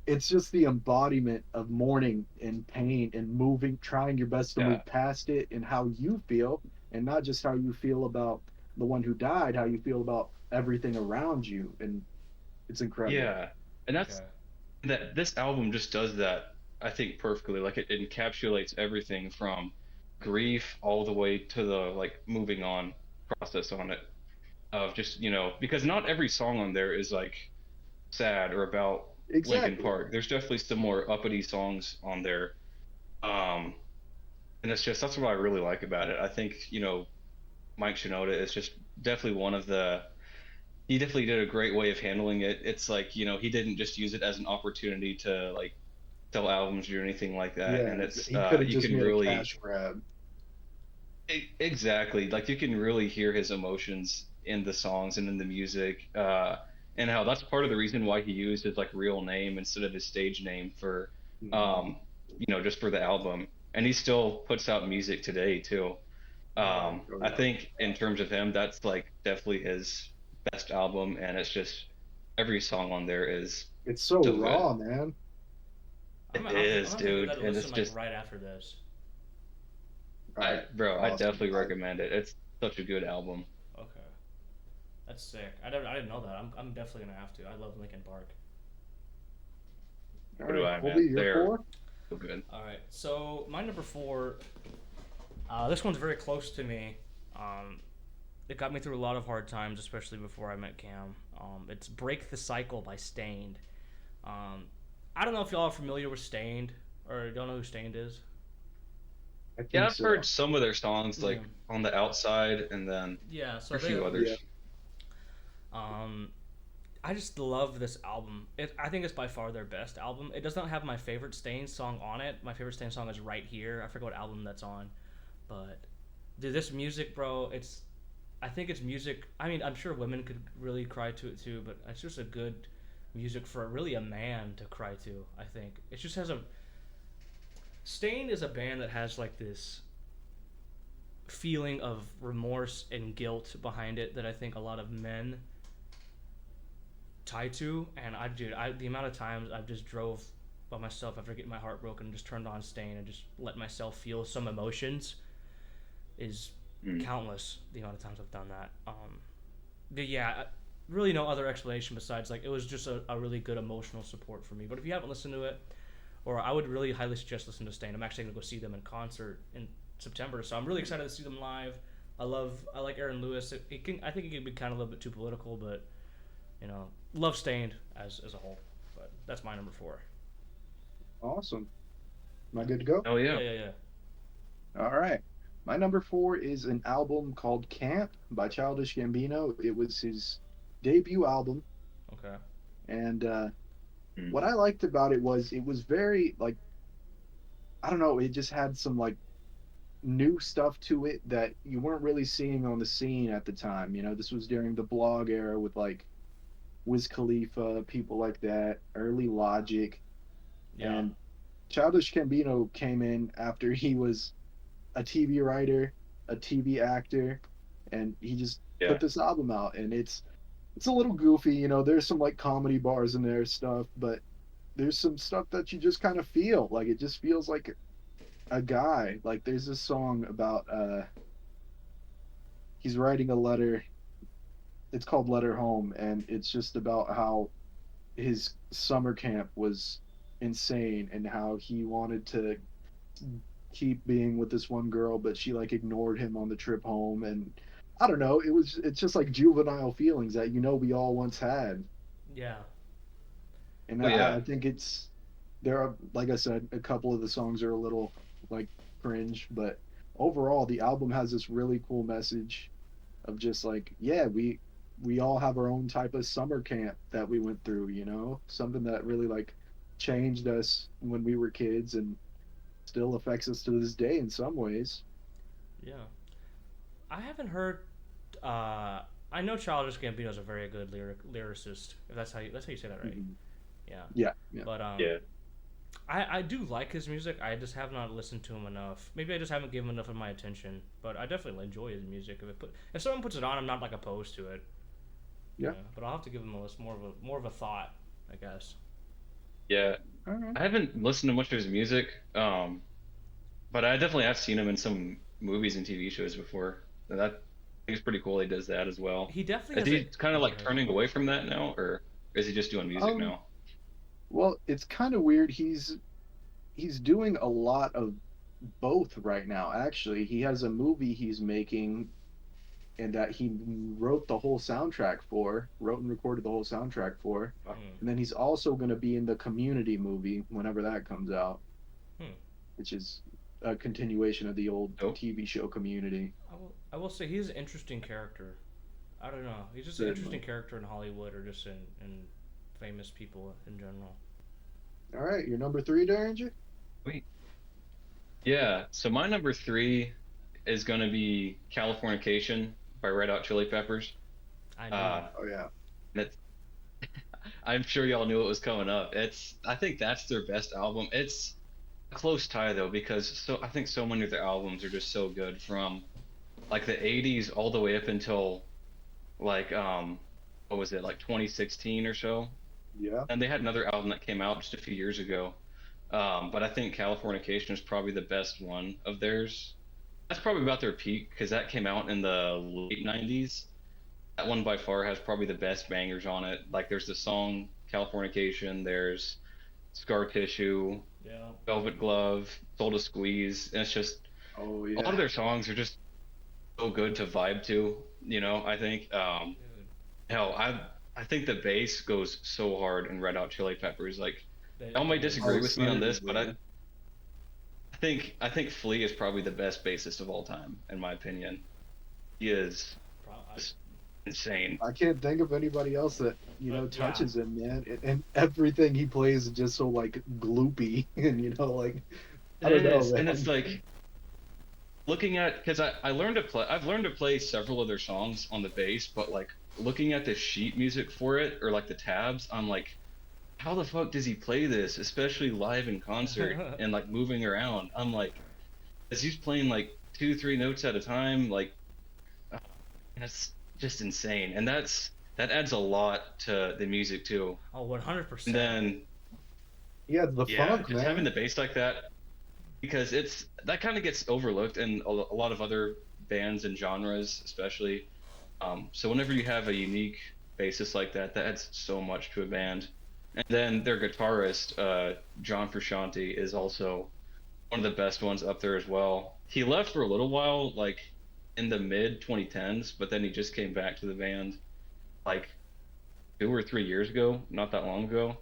it's just the embodiment of mourning and pain and moving, trying your best to Yeah. move past it and how you feel, and not just how you feel about the one who died, how you feel about everything around you, and it's incredible. yeah, and that's that. This album just does that, I think, perfectly. Like it encapsulates everything from grief all the way to the like moving on process on it. of just because not every song on there is like sad or about Linkin Exactly. Park. There's definitely some more uppity songs on there. Um, and that's what I really like about it. I think, Mike Shinoda is just definitely one of the he definitely did a great way of handling it. It's like, he didn't just use it as an opportunity to like sell albums or anything like that. Yeah, And it's he could have you just can made a really cash grab. exactly like you can really hear his emotions in the songs and in the music. And how that's part of the reason why he used his like real name instead of his stage name for Mhm. um, just for the album. And he still puts out music today too. Oh I yeah. think in terms of him, that's like definitely his best album, and it's just every song on there is It's so so good. raw, man. I'm It gonna have to, I'm is, gonna have to give that dude, a and it's listen like just right after this. All right, I awesome. definitely recommend it. It's such a good album. Okay, that's sick. I didn't know that. I'm definitely gonna have to. I love Linkin Park. All What do right, I, Colby, man? you're They're four. so good. All right, so my number four. This one's very close to me. Um, it got me through a lot of hard times, especially before I met Cam. It's "Break the Cycle" by Stained. Um, I don't know if y'all are familiar with Stained or don't know who Stained is. I Yeah, think I've heard so. some of their songs Yeah. like on the outside, and then Yeah. So a few Yeah. others. um, I just love this album. I think it's by far their best album. It does not have my favorite Stained song on it. My favorite Stained song is "Right Here." I forget what album that's on, but dude, this music, bro, it's. I think it's music. I mean, I'm sure women could really cry to it too, but it's just a good music for really a man to cry to. I think it just has a. Stain is a band that has like this feeling of remorse and guilt behind it that I think a lot of men tie to. And the amount of times I've just drove by myself after getting my heart broken, and just turned on Stain and just let myself feel some emotions is Mm. countless. The amount of times I've done that. But yeah, really no other explanation besides like it was just a really good emotional support for me. But if you haven't listened to it, or I would really highly suggest listening to Stain. I'm actually gonna go see them in concert in September, so I'm really excited to see them live. I like Aaron Lewis. I think it can be kind of a little bit too political, but love Stained as a whole. But that's my number four. Awesome. Am I good to go? Oh Yeah, yeah. yeah, yeah. All right. My number four is an album called Camp by Childish Gambino. It was his debut album, Okay. and Mm. what I liked about it was very like I don't know. It just had some like new stuff to it that you weren't really seeing on the scene at the time. This was during the blog era with like Wiz Khalifa, people like that, early Logic, Yeah. and Childish Gambino came in after he was a TV writer, a TV actor, and he just put Yeah. this album out, and it's a little goofy. There's some like comedy bars in there stuff, but there's some stuff that you just kind of feel like it just feels like a guy. Like there's this song about he's writing a letter. It's called Letter Home, and it's just about how his summer camp was insane and how he wanted to keep being with this one girl, but she like ignored him on the trip home. And I don't know, it's just like juvenile feelings that we all once had. Yeah. And Oh I yeah. think there are, like I said, a couple of the songs are a little like cringe, but overall the album has this really cool message of just like, yeah, we all have our own type of summer camp that we went through, something that really like changed us when we were kids and still affects us to this day in some ways. Yeah. I haven't heard. Uh, I know Childish Gambino is a very good lyricist. If that's how you say that, right? Mhm. Yeah. Yeah, yeah. But Yeah. I do like his music. I just have not listened to him enough. Maybe I just haven't given enough of my attention. But I definitely enjoy his music. If someone puts it on, I'm not like opposed to it. Yeah. But I'll have to give him a list more of a thought, I guess. Yeah. All right. I haven't listened to much of his music, but I definitely have seen him in some movies and TV shows before. And that I think it's pretty cool he does that as well. He definitely Is has he a. kind of Oh, go like ahead. turning away from that now, or is he just doing music Um, now? well, it's kind of weird. He's doing a lot of both right now. Actually, he has a movie he's making and that he wrote and recorded the whole soundtrack for. And then he's also going to be in the Community movie whenever that comes out, which is a continuation of the old TV show Community. I will say he's an interesting character. I don't know. He's just an interesting character in Hollywood or just in famous people in general. All right, your number 3, Derringer? Wait. Yeah, so my number 3 is going to be Californication by Red Hot Chili Peppers. I know. Oh, yeah. That's, I'm sure y'all knew it was coming up. I think that's their best album. It's a close tie, though, because I think so many of their albums are just so good, from like the 80s all the way up until like what was it, like 2016 or so. Yeah. And they had another album that came out just a few years ago, but I think Californication is probably the best one of theirs. That's probably about their peak, because that came out in the late 90s. That one by far has probably the best bangers on it. Like, there's the song Californication, there's Scar Tissue, Velvet Glove, Soul to Squeeze, and it's just, a lot of their songs are just so good to vibe to, I think. Hell, I think the bass goes so hard in Red Hot Chili Peppers. Like, y'all might disagree with me on this, but I think Flea is probably the best bassist of all time, in my opinion. He is just insane. I can't think of anybody else that touches him, man. And everything he plays is just so like gloopy, and like I don't know, man. And it's like looking at, because I've learned to play several of their songs on the bass, but like looking at the sheet music for it, or like the tabs, I'm like, how the fuck does he play this, especially live in concert and like moving around? I'm like, as he's playing like 2-3 notes at a time, like, and it's just insane. And that adds a lot to the music too. Oh, 100%. And then the funk, just man. having the bass like that, because that kind of gets overlooked in a lot of other bands and genres, especially. So whenever you have a unique bassist like that adds so much to a band. And then their guitarist, John Frusciante, is also one of the best ones up there as well. He left for a little while, like in the mid 2010s, but then he just came back to the band like 2 or 3 years ago, not that long ago.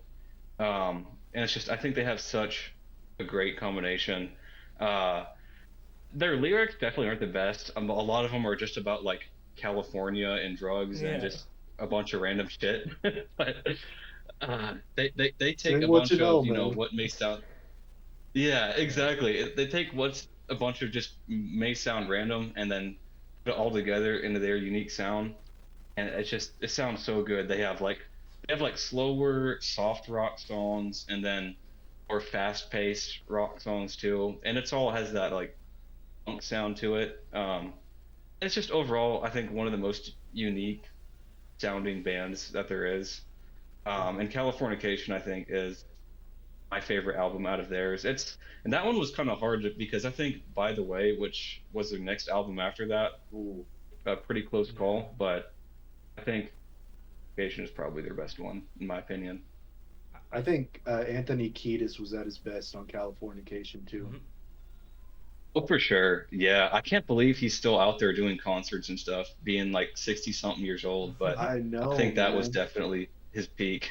And it's just, I think they have such a great combination. Their lyrics definitely aren't the best. A lot of them are just about like California and drugs and just a bunch of random shit. But they take a bunch of what may sound, exactly, they take what's a bunch of just may sound random and then put it all together into their unique sound, and it sounds so good. They have like slower soft rock songs, and then more fast-paced rock songs too, and it's all has that like funk sound to it. It's just overall, I think, one of the most unique sounding bands that there is. And Californication, I think, is my favorite album out of theirs. And that one was kind of hard because I think By the Way, which was their next album after that, a pretty close call, but I think Californication is probably their best one, in my opinion. I think Anthony Kiedis was at his best on Californication too. Mm-hmm. Oh, for sure. Yeah, I can't believe he's still out there doing concerts and stuff, being like 60-something years old. But I know, I think that was definitely his peak.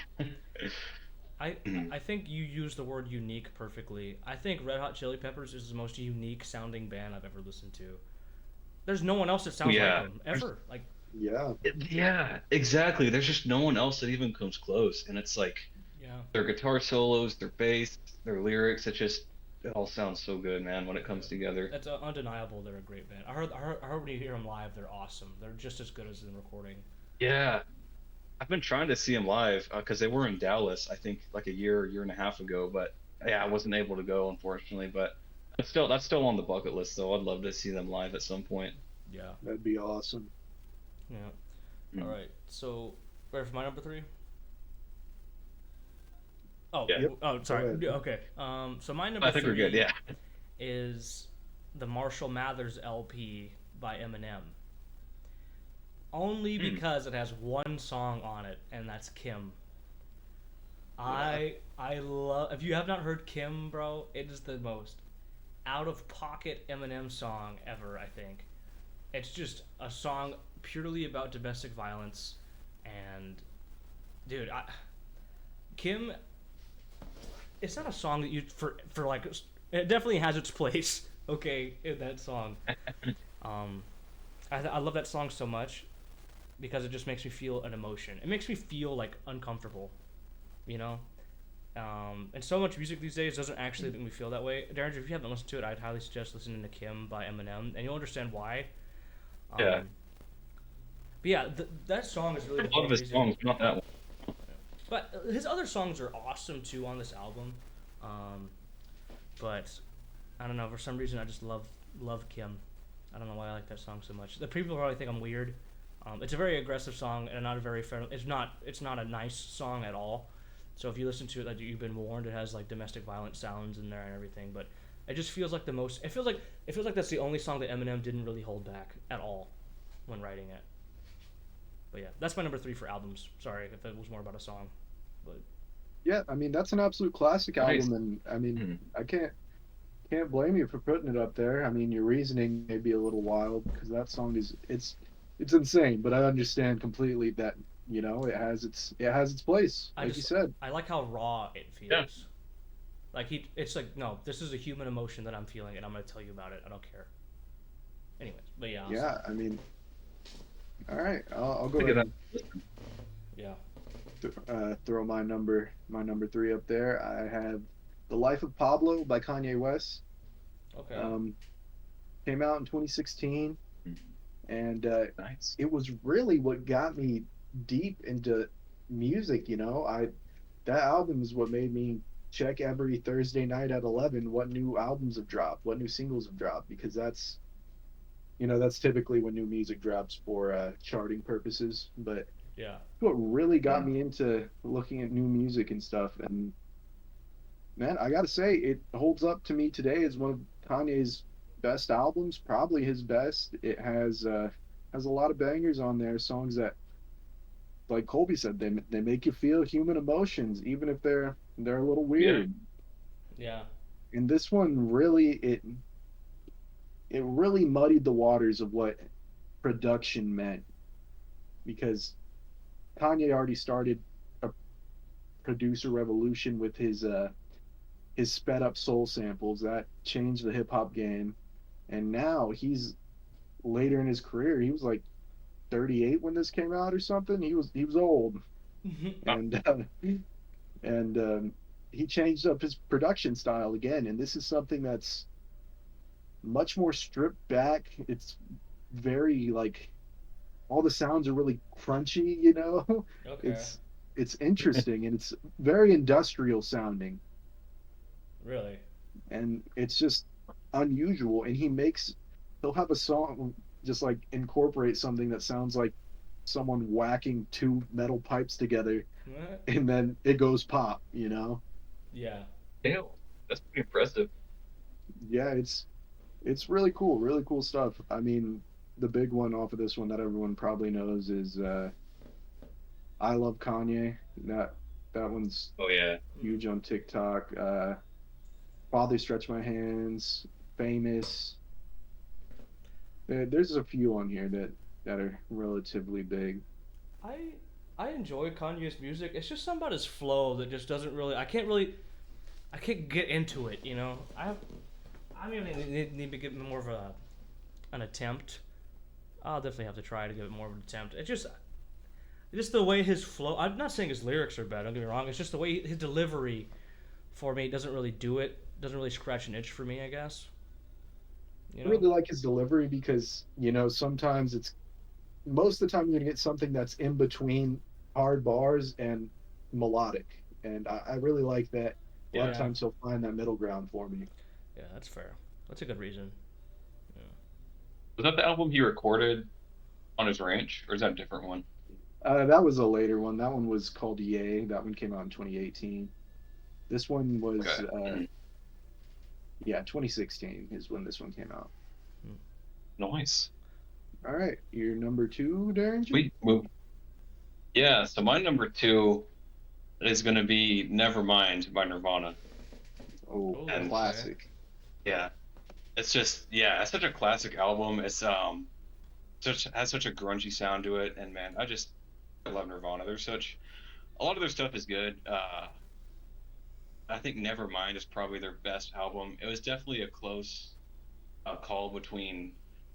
I think you used the word unique perfectly. I think Red Hot Chili Peppers is the most unique sounding band I've ever listened to. There's no one else that sounds like them ever. Like, yeah, exactly. There's just no one else that even comes close, and it's like their guitar solos, their bass, their lyrics. It all sounds so good, man, when it comes together. It's undeniable. They're a great band. I heard when you hear them live, they're awesome. They're just as good as in recording. Yeah, I've been trying to see them live because they were in Dallas, I think, like a year and a half ago. But yeah, I wasn't able to go, unfortunately. But that's still on the bucket list, though. I'd love to see them live at some point. Yeah, that'd be awesome. Yeah. All right. So, ready for my number 3? Oh, Yep. Oh, sorry. Okay. So my number 3 I think we're good. Yeah. is the Marshall Mathers LP by Eminem. Only because it has one song on it, and that's Kim. I love. If you have not heard Kim, bro, it is the most out of pocket Eminem song ever. I think it's just a song purely about domestic violence, and dude, Kim, it's not a song that you for like. It definitely has its place, okay, in that song. I love that song so much because it just makes me feel an emotion. It makes me feel like uncomfortable, you know. And so much music these days doesn't actually make me feel that way. Derringer, if you haven't listened to it, I'd highly suggest listening to Kim by Eminem, and you'll understand why. Yeah. But yeah, that song is really. A lot of his songs, not that one. But his other songs are awesome too on this album. But I don't know, for some reason I just love Kim. I don't know why I like that song so much. The people probably think I'm weird. It's a very aggressive song and not a very friendly. It's not a nice song at all. So if you listen to it, like you've been warned, it has like domestic violence sounds in there and everything. But it just feels like the most. It feels like that's the only song that Eminem didn't really hold back at all when writing it. But yeah, that's my number 3 for albums. Sorry if it was more about a song, but Yeah, I mean that's an absolute classic Nice. album, and I mean I can't blame you for putting it up there. I mean your reasoning may be a little wild because that song is it's insane, but I understand completely that it has its place, like you said. I like how raw it feels. Yeah. Like it's like, no, this is a human emotion that I'm feeling, and I'm gonna tell you about it. I don't care. Anyways, but yeah. Yeah, I mean, all right, I'll go Look at ahead that. Yeah. throw my number 3 up there. I have The Life of Pablo by Kanye West. Okay. Came out in 2016, and Nice. it was really what got me deep into music. That album is what made me check every Thursday night at 11 what new albums have dropped, what new singles have dropped, because that's typically when new music drops for charting purposes. But Yeah. what really got me into looking at new music and stuff. And man, I gotta say, it holds up to me today as one of Kanye's best albums, probably his best. It has a lot of bangers on there, songs that, like Colby said, they make you feel human emotions, even if they're a little weird. Yeah. And this one really it really muddied the waters of what production meant, because Kanye already started a producer revolution with his sped up soul samples that changed the hip hop game. And now he's later in his career. He was like 38 when this came out or something. He was old, and he changed up his production style again. And this is something that's much more stripped back. It's very like all the sounds are really crunchy. Okay. It's interesting and it's very industrial sounding, Really. and it's just unusual. And he'll have a song just like incorporate something that sounds like someone whacking 2 metal pipes together, What? and then it goes pop. Yeah. Damn. That's pretty impressive. Yeah, it's really cool stuff. I mean, the big one off of this one that everyone probably knows is I Love Kanye. That one's Oh yeah. huge on TikTok. Father Stretch My Hands, Famous. There's a few on here that are relatively big. I enjoy Kanye's music. It's just something about his flow that just doesn't really. I can't get into it. I need to give it more of an attempt. I'll definitely have to try to give it more of an attempt. It's just the way his flow. I'm not saying his lyrics are bad. Don't get me wrong. It's just the way his delivery, for me, doesn't really do it. Doesn't really scratch an itch for me, I guess. I really like his delivery because sometimes most of the time you're gonna get something that's in between hard bars and melodic, and I really like that. A lot of times he'll find that middle ground for me. Yeah, that's fair. That's a good reason. Was that the album he recorded on his ranch, or is that a different one? That was a later one. That one was called Yay. That one came out in 2018. This one was, Okay. 2016 is when this one came out. Nice. All right, your number 2, Derringer? Sweet. Move. Yeah. So my number 2 is going to be Nevermind by Nirvana. Oh, And- classic. Yeah. It's just, yeah, it's such a classic album. It's such a grungy sound to it, and man, I love Nirvana. There's such a lot of their stuff is good. I think Nevermind is probably their best album. It was definitely a close call between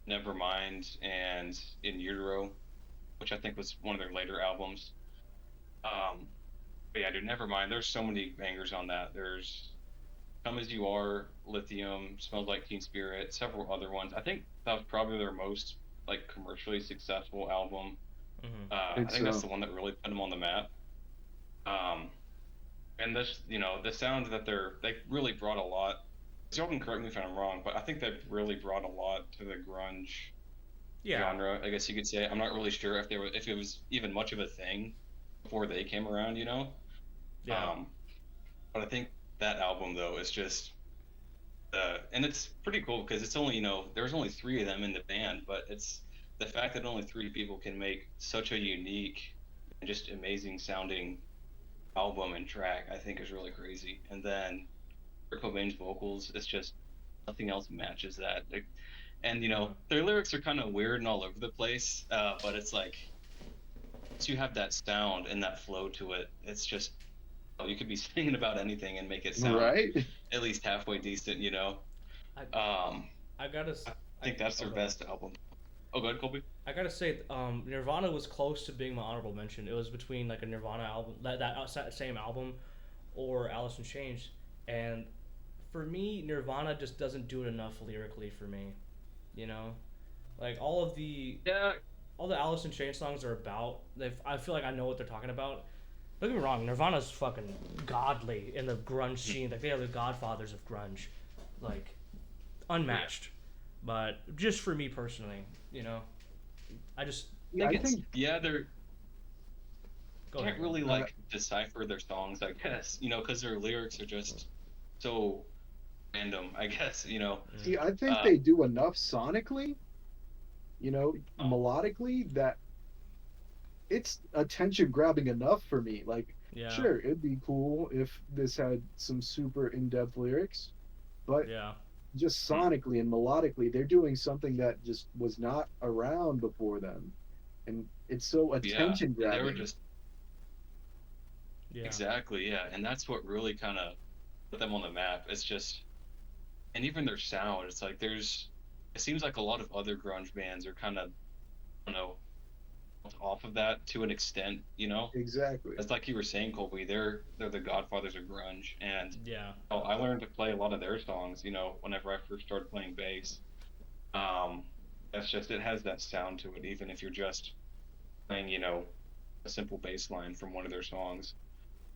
Nevermind and In Utero, which I think was one of their later albums. Um, but yeah, dude, Nevermind. There's so many bangers on that. There's Come As You Are, Lithium, Smells Like Teen Spirit, several other ones. I think that was probably their most like commercially successful album. Mm-hmm. I think that's the one that really put them on the map. Um, and this, the sound that they really brought a lot. Y'all can correct me if I'm wrong, but I think they've really brought a lot to the grunge Yeah. genre. I guess you could say. I'm not really sure if it was even much of a thing before they came around. Yeah. But I think that album though is just, and it's pretty cool because it's only there's only three of them in the band, but it's the fact that only three people can make such a unique and just amazing sounding album and track, I think is really crazy. And then Kurt Cobain's vocals, it's just nothing else matches that. And their lyrics are kind of weird and all over the place, but it's like once you have that sound and that flow to it, it's just you could be singing about anything and make it sound Right? at least halfway decent. I gotta. I think that's their best album. Oh, go ahead, Colby. I gotta say, Nirvana was close to being my honorable mention. It was between like a Nirvana album, that same album, or Alice in Chains. And for me, Nirvana just doesn't do it enough lyrically for me. Like all the Alice in Chains songs are about. I feel like I know what they're talking about. Don't get me wrong, Nirvana's fucking godly in the grunge scene. Like they are the godfathers of grunge, like unmatched. But just for me personally, I just I think they're go can't ahead. really like decipher their songs, I guess, because their lyrics are just so random, I guess, see, I think they do enough sonically, melodically that it's attention grabbing enough for me. Like, Yeah. sure, it'd be cool if this had some super in-depth lyrics, but Yeah. just sonically and melodically, they're doing something that just was not around before them, and it's so attention They were grabbing. just Yeah. exactly, yeah, and that's what really kind of put them on the map. It's just, and even their sound, it's like it seems like a lot of other grunge bands are kind of, I don't know, off of that to an extent, Exactly. It's like you were saying, Colby, they're the godfathers of grunge, and Yeah. I learned to play a lot of their songs, whenever I first started playing bass. That's just, it has that sound to it, even if you're just playing, a simple bass line from one of their songs.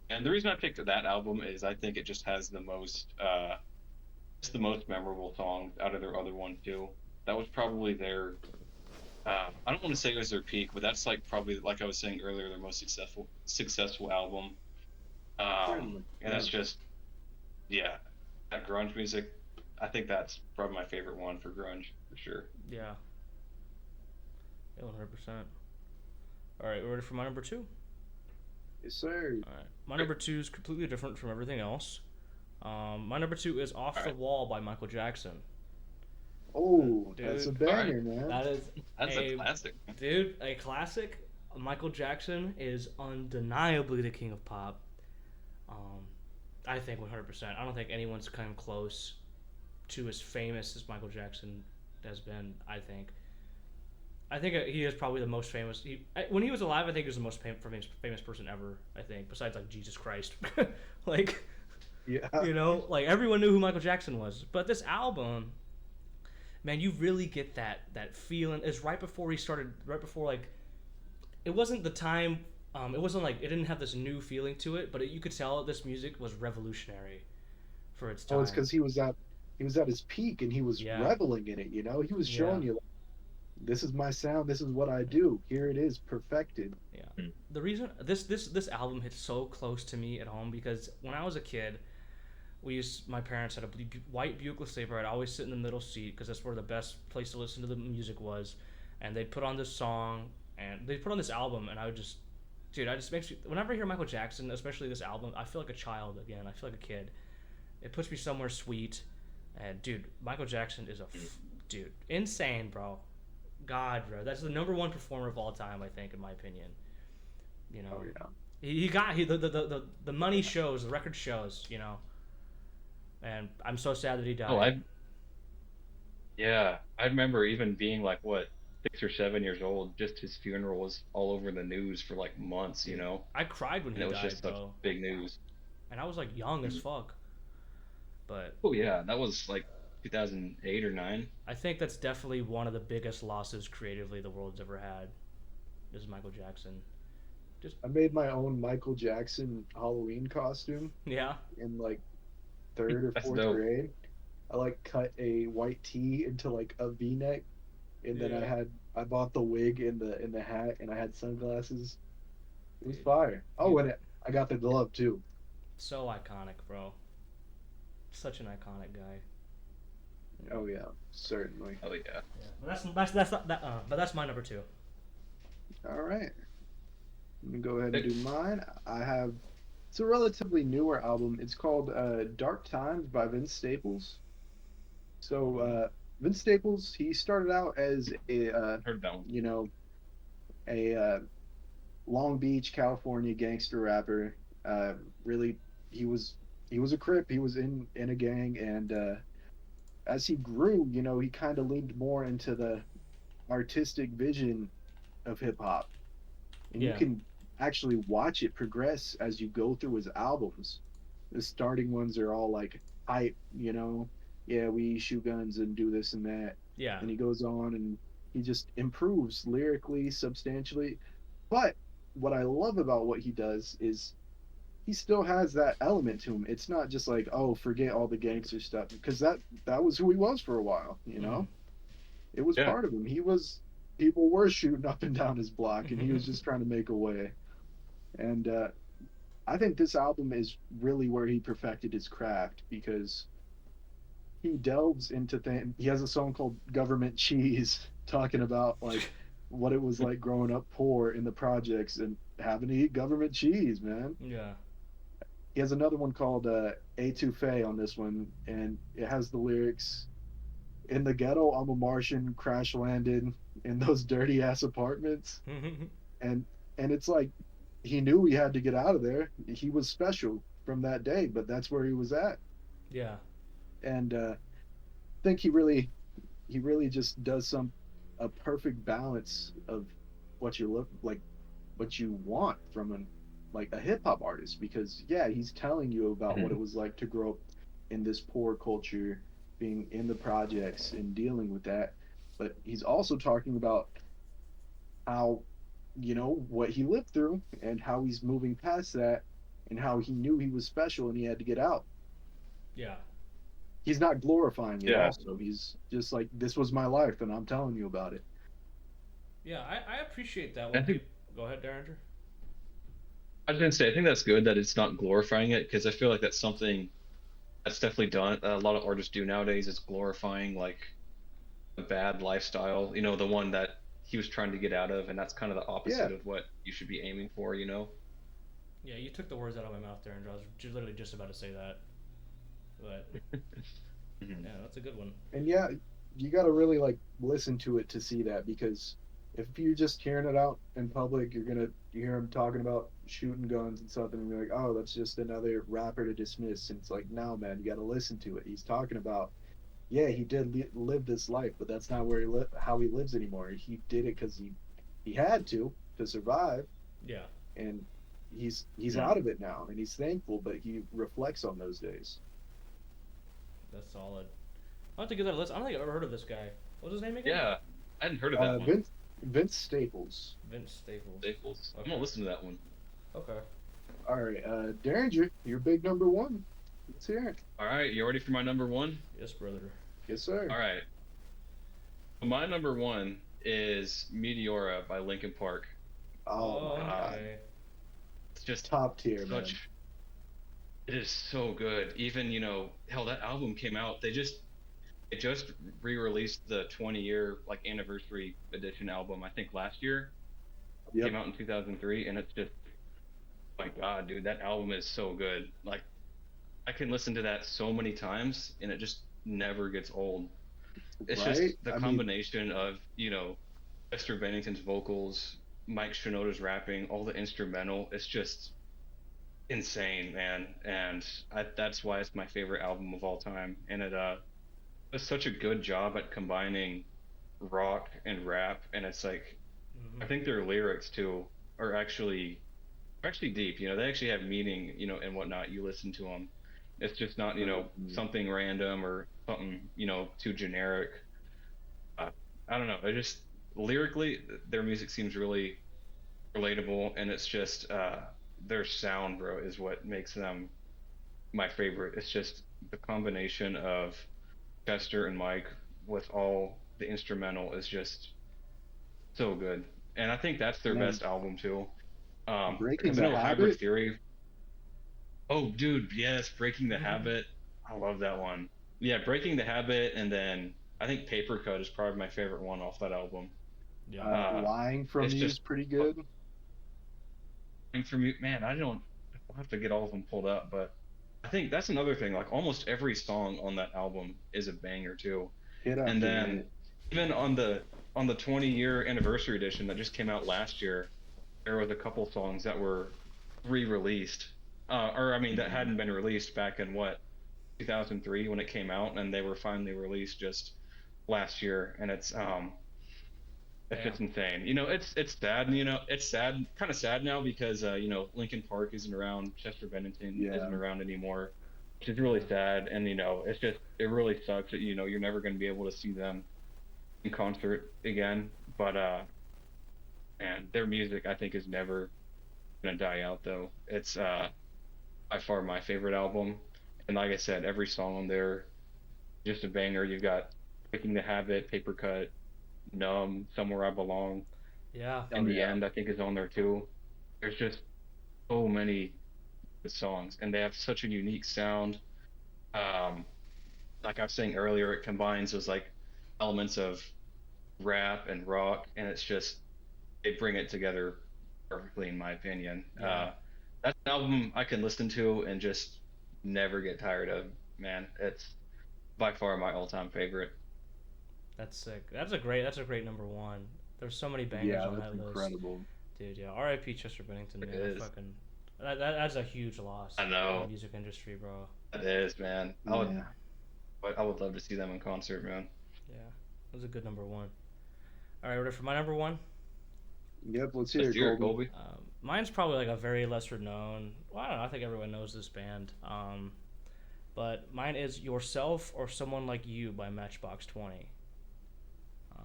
And the reason I picked that album is I think it just has it's the most memorable song out of their other one too. That was probably their, I don't want to say it was their peak, but that's like probably, like I was saying earlier, their most successful album. And that's just, yeah, that grunge music. I think that's probably my favorite one for grunge for sure. Yeah. 100%. All right, we're ready for my number 2. Yes, sir. All right, my number 2 is completely different from everything else. My number 2 is "Off the Wall" by Michael Jackson. Oh, Dude, that's a banger, man. That's a classic. Dude, a classic. Michael Jackson is undeniably the king of pop. I think 100%. I don't think anyone's come close to as famous as Michael Jackson has been. I think he is probably the most famous. When he was alive, I think he was the most famous person ever. I think, besides like Jesus Christ, like, Yeah. like everyone knew who Michael Jackson was. But this album, man, you really get that feeling. It's right before he started. Right before like, it wasn't the time. It wasn't like it didn't have this new feeling to it, but you could tell this music was revolutionary for its time. Oh, it's because he was at his peak and he was reveling in it. He was showing you, this is my sound. This is what I do. Here it is, perfected. Yeah. The reason this album hit so close to me at home because when I was a kid, my parents had a white Buick LeSabre. I'd always sit in the middle seat because that's where the best place to listen to the music was, and they'd put on this song and they'd put on this album, and I would just. Dude, I just makes me whenever I hear Michael Jackson, especially this album, I feel like a child again. I feel like a kid. It puts me somewhere sweet, and dude, Michael Jackson is dude, insane, bro. God, bro, that's the number one performer of all time, I think, in my opinion. You know, Oh yeah. the money shows, the record shows, you know, and I'm so sad that he Oh, died. I remember even being like what 6 or 7 years old. Just his funeral was all over the news for like months, you Dude, know, I cried when and he it was died, just such bro, big news. and I was like young as fuck. But Oh yeah, that was like 2008 or nine. I think that's definitely one of the biggest losses creatively the world's ever had. Is Michael Jackson. Just I made my own Michael Jackson Halloween costume yeah, in like third or That's fourth dope. grade. I like cut a white tee into like a V-neck, and then yeah. I bought the wig and the hat, and I had sunglasses. It was Dude, fire. he Oh, and I got the glove too. so iconic, bro. Such an iconic guy. Oh yeah, certainly. Oh yeah. Yeah, but that's not that. But that's my number two. All right, let me go ahead and Pick- do mine. I have it's a relatively newer album. It's called Dark Times by Vince Staples. So Vince Staples, he started out as a Heard that one. you know a Long Beach, California gangster rapper. Really, he was he was a Crip. He was in a gang, and as he grew, he kind of leaned more into the artistic vision of hip hop, and you Yeah, can actually watch it progress as you go through his albums. The starting ones are all like hype, yeah, we shoot guns and do this and that, yeah, and he goes on and he just improves lyrically substantially. But what I love about what he does is he still has that element to him. It's not just like, oh, forget all the gangster stuff, because that was who he was for a while. hmm It was Yeah. part of him. People were shooting up and down his block, and he was just trying to make a way. And I think this album is really where he perfected his craft, because he delves into things. He has a song called Government Cheese, talking about like what it was like growing up poor in the projects and having to eat government cheese, man. yeah, He has another one called Etouffee on this one, and it has the lyrics, in the ghetto, I'm a Martian crash landed in those dirty ass apartments. And it's like he knew he had to get out of there. He was special from that day, but that's where he was at. yeah, And I think he really just does a perfect balance of what you look like, what you want from like a hip hop artist, because yeah, he's telling you about what Mhm. it was like to grow up in this poor culture, being in the projects and dealing with that. But he's also talking about how, what he lived through and how he's moving past that, and how he knew he was special and he had to get out. yeah, He's not glorifying it Yeah. also. He's just like, this was my life and I'm telling you about it. yeah. I appreciate that I when think people go ahead, Derringer. I was gonna say I think that's good that it's not glorifying it because I feel like that's something that's definitely done. A lot of artists do nowadays is glorifying like a bad lifestyle. You know, the one that he was trying to get out of, and that's kind of the Yeah. opposite of what you should be aiming for. You know. Yeah, you took the words out of my mouth, Derringer. I was literally just about to say that, but Mhm. yeah, that's a good one. And yeah, you got to really like listen to it to see that, because if you're just hearing it out in public, you hear him talking about shooting guns and something, and you're like, oh, that's just another rapper to dismiss. And it's like, no, man, you got to listen to it. He's talking about, yeah, he did live this life, but that's not how he lives anymore. He did it because he had to survive, Yeah, and he's Mhm. out of it now, and he's thankful, but he reflects on those days. that's solid. I'll have to give that a listen. I don't think I've ever heard of this guy. What's his name again? Yeah, I hadn't heard of that one. Vince Staples. Vince Staples. Staples. I'm Okay. gonna listen to that one. Okay. All right, Derringer, your big number one. Let's hear it. All right, you ready for my number one? Yes, brother. Yes, sir. All right. My number one is Meteora by Linkin Park. Oh, my God. okay. It's just Top tier, man. such. It is so good. Even hell, that album came out. They just re-released the 20-year like anniversary edition album. I think last year. Yep. Came out in 2003, and it's just, my God, dude, that album is so good. Like, I can listen to that so many times, and it just never gets old. It's Right? just the I mean, combination of Chester Bennington's vocals, Mike Shinoda's rapping, all the instrumental. It's just insane, man. And that's why it's my favorite album of all time. And it does such a good job at combining rock and rap. And it's like, I think their lyrics too are actually deep. You know, they actually have meaning. You know, and whatnot. You listen to them. It's just not, you know, something random or something, you know, too generic. I don't know. I just lyrically, their music seems really relatable, and it's just their sound, bro, is what makes them my favorite. It's just the combination of Chester and Mike with all the instrumental is just so good, and I think that's their Man, best album too. Breaking Because the Hybrid Habit. Theory. Oh, dude, yes, Breaking the Habit. I love that one. Yeah, Breaking the Habit, and then I think Paper Cut is probably my favorite one off that album. Yeah. Lying from It's You is just pretty good. for me, man. I'll have to get all of them pulled up, but I think that's another thing. Like almost every song on that album is a banger too. Hit And after then hit. even on the 20-year anniversary edition that just came out last year, there was a couple songs that were re-released, or I mean that hadn't been released back in what 2003 when it came out, and they were finally released just last year, and it's Yeah. just insane. You know, it's sad. You know, it's sad, kind of sad now because you know Linkin Park isn't around, Chester Bennington Yeah. isn't around anymore, which is really sad. And you know, it really sucks that you know you're never going to be able to see them in concert again. But and their music I think is never gonna die out though. It's by far my favorite album, and like I said, every song on there just a banger. You've got Breaking the Habit, Paper Cut, Numb, Somewhere I Belong. Yeah. Oh, In the yeah. End, I think is on there too. There's just so many good songs, and they have such a unique sound. Um, like I was saying earlier, it combines those like elements of rap and rock, and it's just they bring it together perfectly, in my opinion. Yeah. That's an album I can listen to and just never get tired of. Man, it's by far my all-time favorite. That's sick. That's a great number one. There's so many bangers Yeah, on that's that list. incredible. Dude, yeah. R.I.P. Chester Bennington, It man. is. That's a huge loss I in know. the music industry, bro. It is, man. Yeah. I would love to see them in concert, man. Yeah. It was a good number one. All right, ready for my number one? Yep, let's hear Let's it, hear it, Colby. Colby. Mine's probably like a very lesser known. Well, I don't know. I think everyone knows this band. But mine is "Yourself" or "Someone Like You" by Matchbox 20.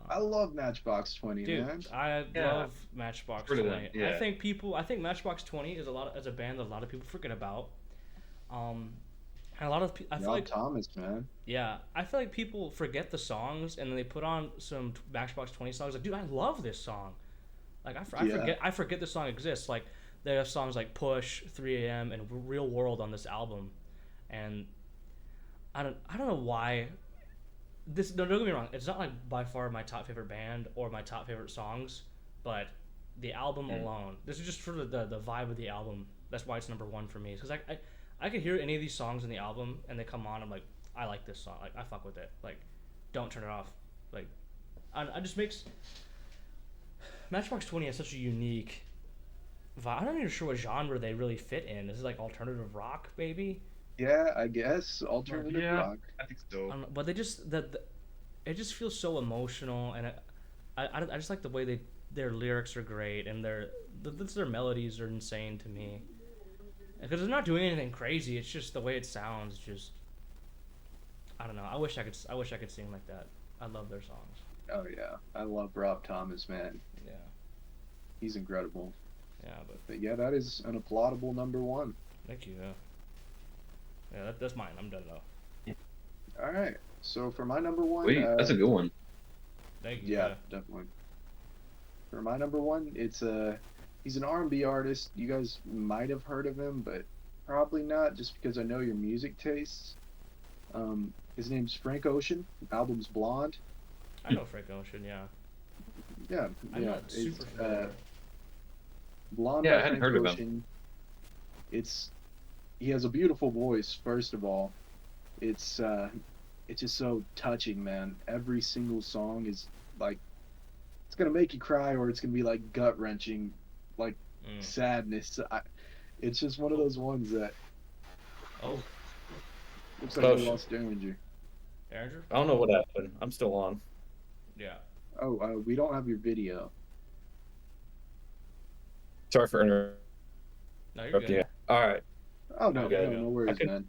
I love Matchbox 20, Dude, man. I Yeah. love Matchbox Heard of 20. them, yeah. I think Matchbox 20 is as a band that a lot of people forget about. And a lot of I feel Rob like Thomas, man. yeah, I feel like people forget the songs and then they put on some Matchbox 20 songs. Like, dude, I love this song. Like Yeah. I forget this song exists. Like they have songs like "Push," "3 A.M.," and "Real World" on this album, and I don't know why. Don't get me wrong. It's not like by far my top favorite band or my top favorite songs, but the album alone. This is just for the vibe of the album. That's why it's number one for me. Because I could hear any of these songs in the album and they come on. I'm like, I like this song. Like I fuck with it. Like, don't turn it off. Like, I just makes Matchbox 20 has such a unique vibe. I'm not even sure what genre they really fit in. This is like alternative rock, maybe. Yeah, I guess. Alternative Yeah. rock. I think so. But they just it just feels so emotional, and I just like the way their lyrics are great, and their melodies are insane to me. Because it's not doing anything crazy. It's just the way it sounds. Just I don't know. I wish I could sing like that. I love their songs. Oh yeah, I love Rob Thomas, man. Yeah, He's incredible. yeah. But But yeah, that is an applaudable number one. thank you. Yeah, that's mine. I'm done though. All right. So for my number one, Wait, that's a good one. Thank you. yeah, definitely. For my number one, it's he's an R&B artist. You guys might have heard of him, but probably not, just because I know your music tastes. His name's Frank Ocean. Album's Blonde. I know Frank Ocean. Yeah, Yeah, I'm yeah. not It's, super familiar. Blonde Yeah, by I hadn't Frank heard of him. Ocean. He has a beautiful voice. First of all, it's just so touching, man. Every single song is like it's gonna make you cry or it's gonna be like gut wrenching, like Mm. sadness. It's just one of those ones that Oh, looks like Oh, we shit. lost Derringer. Derringer? I don't know what happened. I'm still on. Yeah. Oh, we don't have your video. Sorry for interrupting. No, you're good. you. All right. Oh no, Okay. no worries, can- man.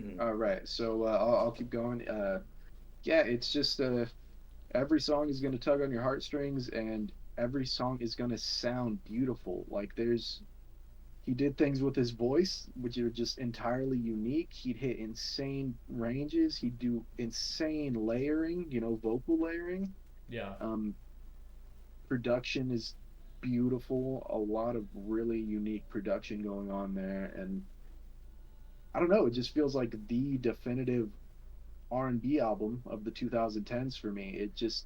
Mhm. All right, so I'll keep going. Yeah, it's just every song is gonna tug on your heartstrings, and every song is gonna sound beautiful. Like he did things with his voice which are just entirely unique. He'd hit insane ranges. He'd do insane layering, vocal layering. Yeah. Production is beautiful. A lot of really unique production going on there, and I don't know. It just feels like the definitive R&B album of the 2010s for me. It just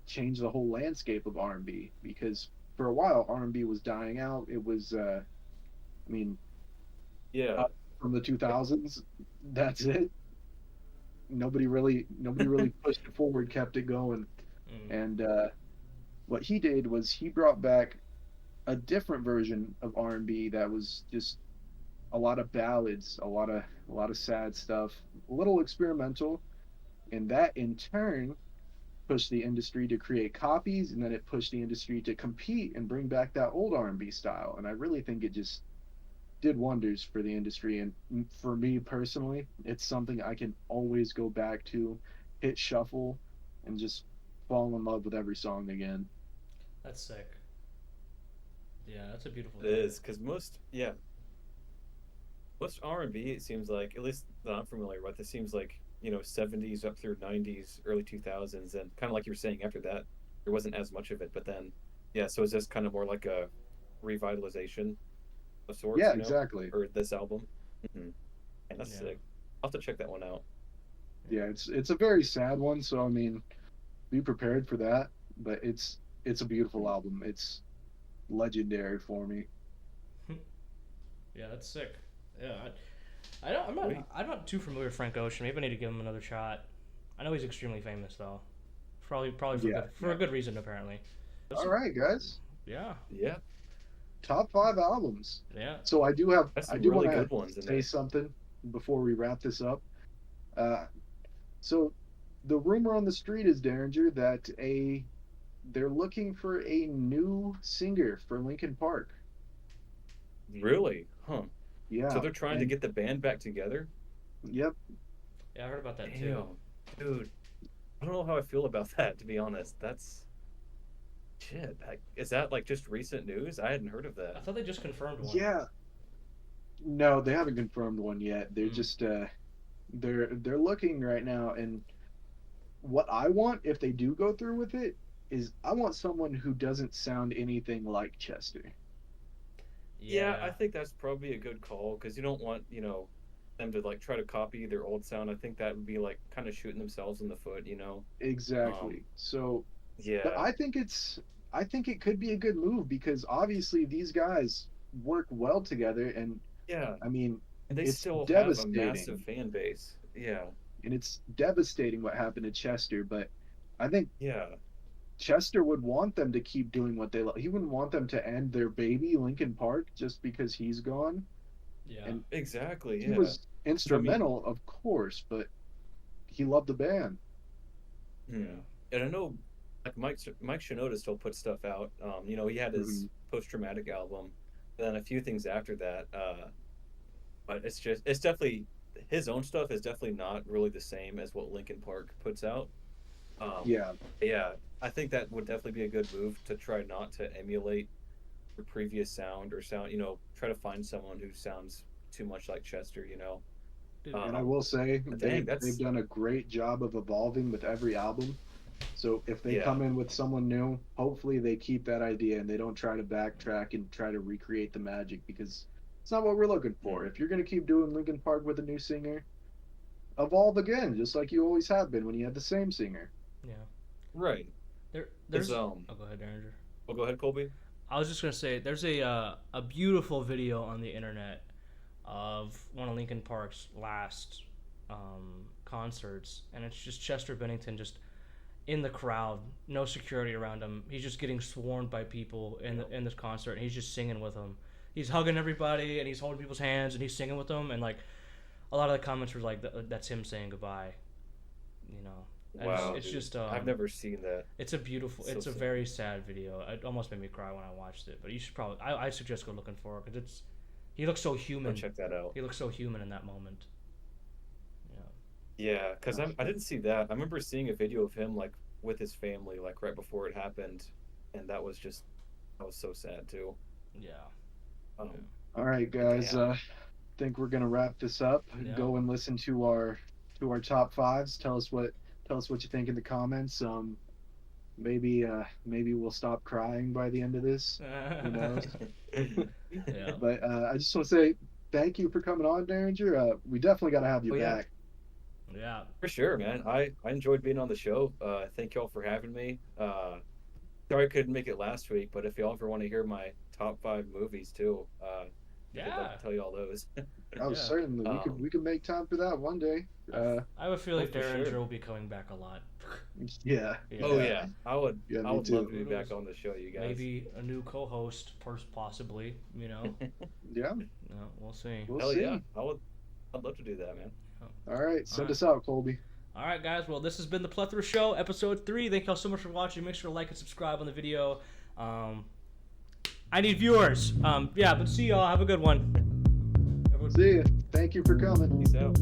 changed the whole landscape of R&B because for a while R&B was dying out. It was, I mean, Yeah. from the 2000s, that's it. Nobody really pushed it forward, kept it going, Mm. and what he did was he brought back a different version of R&B that was just a lot of ballads, a lot of sad stuff, a little experimental, and that in turn pushed the industry to create copies, and then it pushed the industry to compete and bring back that old R&B style. And I really think it just did wonders for the industry, and for me personally, it's something I can always go back to, hit shuffle, and just fall in love with every song again. That's sick. Yeah, that's a beautiful It thing. is because most R&B, it seems like, at least that I'm familiar with, it seems like 70s up through 90s, early 2000s, and kind of like you were saying, after that there wasn't as much of it. But then, yeah, so it's just kind of more like a revitalization of sorts, Yeah, exactly. for this album. Mm-hmm. And that's Yeah. sick. I'll have to check that one out. Yeah, it's a very sad one, so I mean, be prepared for that. But it's a beautiful album. It's legendary for me. Yeah, that's sick. Yeah, Sweet. I'm not too familiar with Frank Ocean. Maybe I need to give him another shot. I know he's extremely famous though. Probably Yeah, for a good reason apparently. All right, guys. Yeah, Yeah, Top 5 albums. yeah. So I do that's some want really to good ones in say there. something before we wrap this up. So the rumor on the street is, Derringer, that they're looking for a new singer for Linkin Park. Really? Huh. Yeah. So they're trying to and- get the band back together? Yep. Yeah, I heard about that Damn, too. dude. I don't know how I feel about that, to be honest. That's shit. Is that like just recent news? I hadn't heard of I that. thought they just confirmed one. Yeah. No, they haven't confirmed one yet. They're Hmm. just they're looking right now, and what I want if they do go through with it is I want someone who doesn't sound anything like Chester. Yeah, I think that's probably a good call because you don't want, them to like try to copy their old sound. I think that would be like kind of shooting themselves in the foot, Exactly. So, Yeah. but I think it could be a good move because obviously these guys work well together, and Yeah. I mean, And they it's still have a devastating. massive fan base. Yeah. and it's devastating what happened to Chester, but I think Yeah. Chester would want them to keep doing what they love. He wouldn't want them to end their baby Linkin Park just because he's gone. Yeah. And Exactly. he Yeah. was instrumental, of course, but he loved the band. Hmm. And I know, like Mike Shinoda still puts stuff out. He had his post-traumatic album, then a few things after that. But it's definitely his own stuff is definitely not really the same as what Linkin Park puts out. Yeah, Yeah, I think that would definitely be a good move to try not to emulate the previous sound or sound. Try to find someone who sounds too much like Chester. Dude, and I will say dang, they've done a great job of evolving with every album. So if they Yeah. come in with someone new, hopefully they keep that idea and they don't try to backtrack and try to recreate the magic, because it's not what we're looking for. If you're going to keep doing Linkin Park with a new singer, evolve again, just like you always have been when you had the same singer. yeah. Right. There's. It's, Oh, go ahead, Derringer. Well, go ahead, Colby. I was just gonna say, there's a beautiful video on the internet of one of Linkin Park's last concerts, and it's just Chester Bennington just in the crowd, no security around him. He's just getting swarmed by people in this concert, and he's just singing with them. He's hugging everybody, and he's holding people's hands, and he's singing with them. And like, a lot of the comments were like, "That's him saying goodbye," you know. And Wow, it's dude. just I've never seen that. it's a beautiful, So it's a sad. very sad video. It almost made me cry when I watched it. But you should probably, I suggest go looking for it because he looks so I'll human. check that out. He looks so human in that moment. Yeah. Yeah, because I didn't see that. I remember seeing a video of him like with his family like right before it happened, and that was so sad too. Yeah. Um, All right, guys. Yeah. Think we're gonna wrap this up. Yeah. Go and listen to our top fives. Tell us what you think in the comments. Maybe we'll stop crying by the end of this. Who knows? Yeah. But I just want to say thank you for coming on, Derringer. We definitely got to have you Oh, yeah. back. Yeah. For sure, man. I enjoyed being on the show. Thank y'all for having me. Sorry I couldn't make it last week, but if y'all ever want to hear my top 5 movies too, I'd Yeah. love to tell you all those. Oh, Yeah. certainly. We could make time for that one day. I have a feeling Oh, for Derringer sure. will be coming back a lot. Yeah. Oh yeah, I would Yeah, me love too. to be back on the show, you guys. Maybe a new co-host, possibly. You know. Yeah. No, we'll see. We'll Hell see. yeah, I'd love to do that, man. All right. Send All right. us out, Colby. All right, guys. Well, this has been the Plethora Show, episode 3. Thank y'all so much for watching. Make sure to like and subscribe on the video. I need viewers. Yeah, but see y'all. Have a good one. See ya. Thank you for coming. Peace out.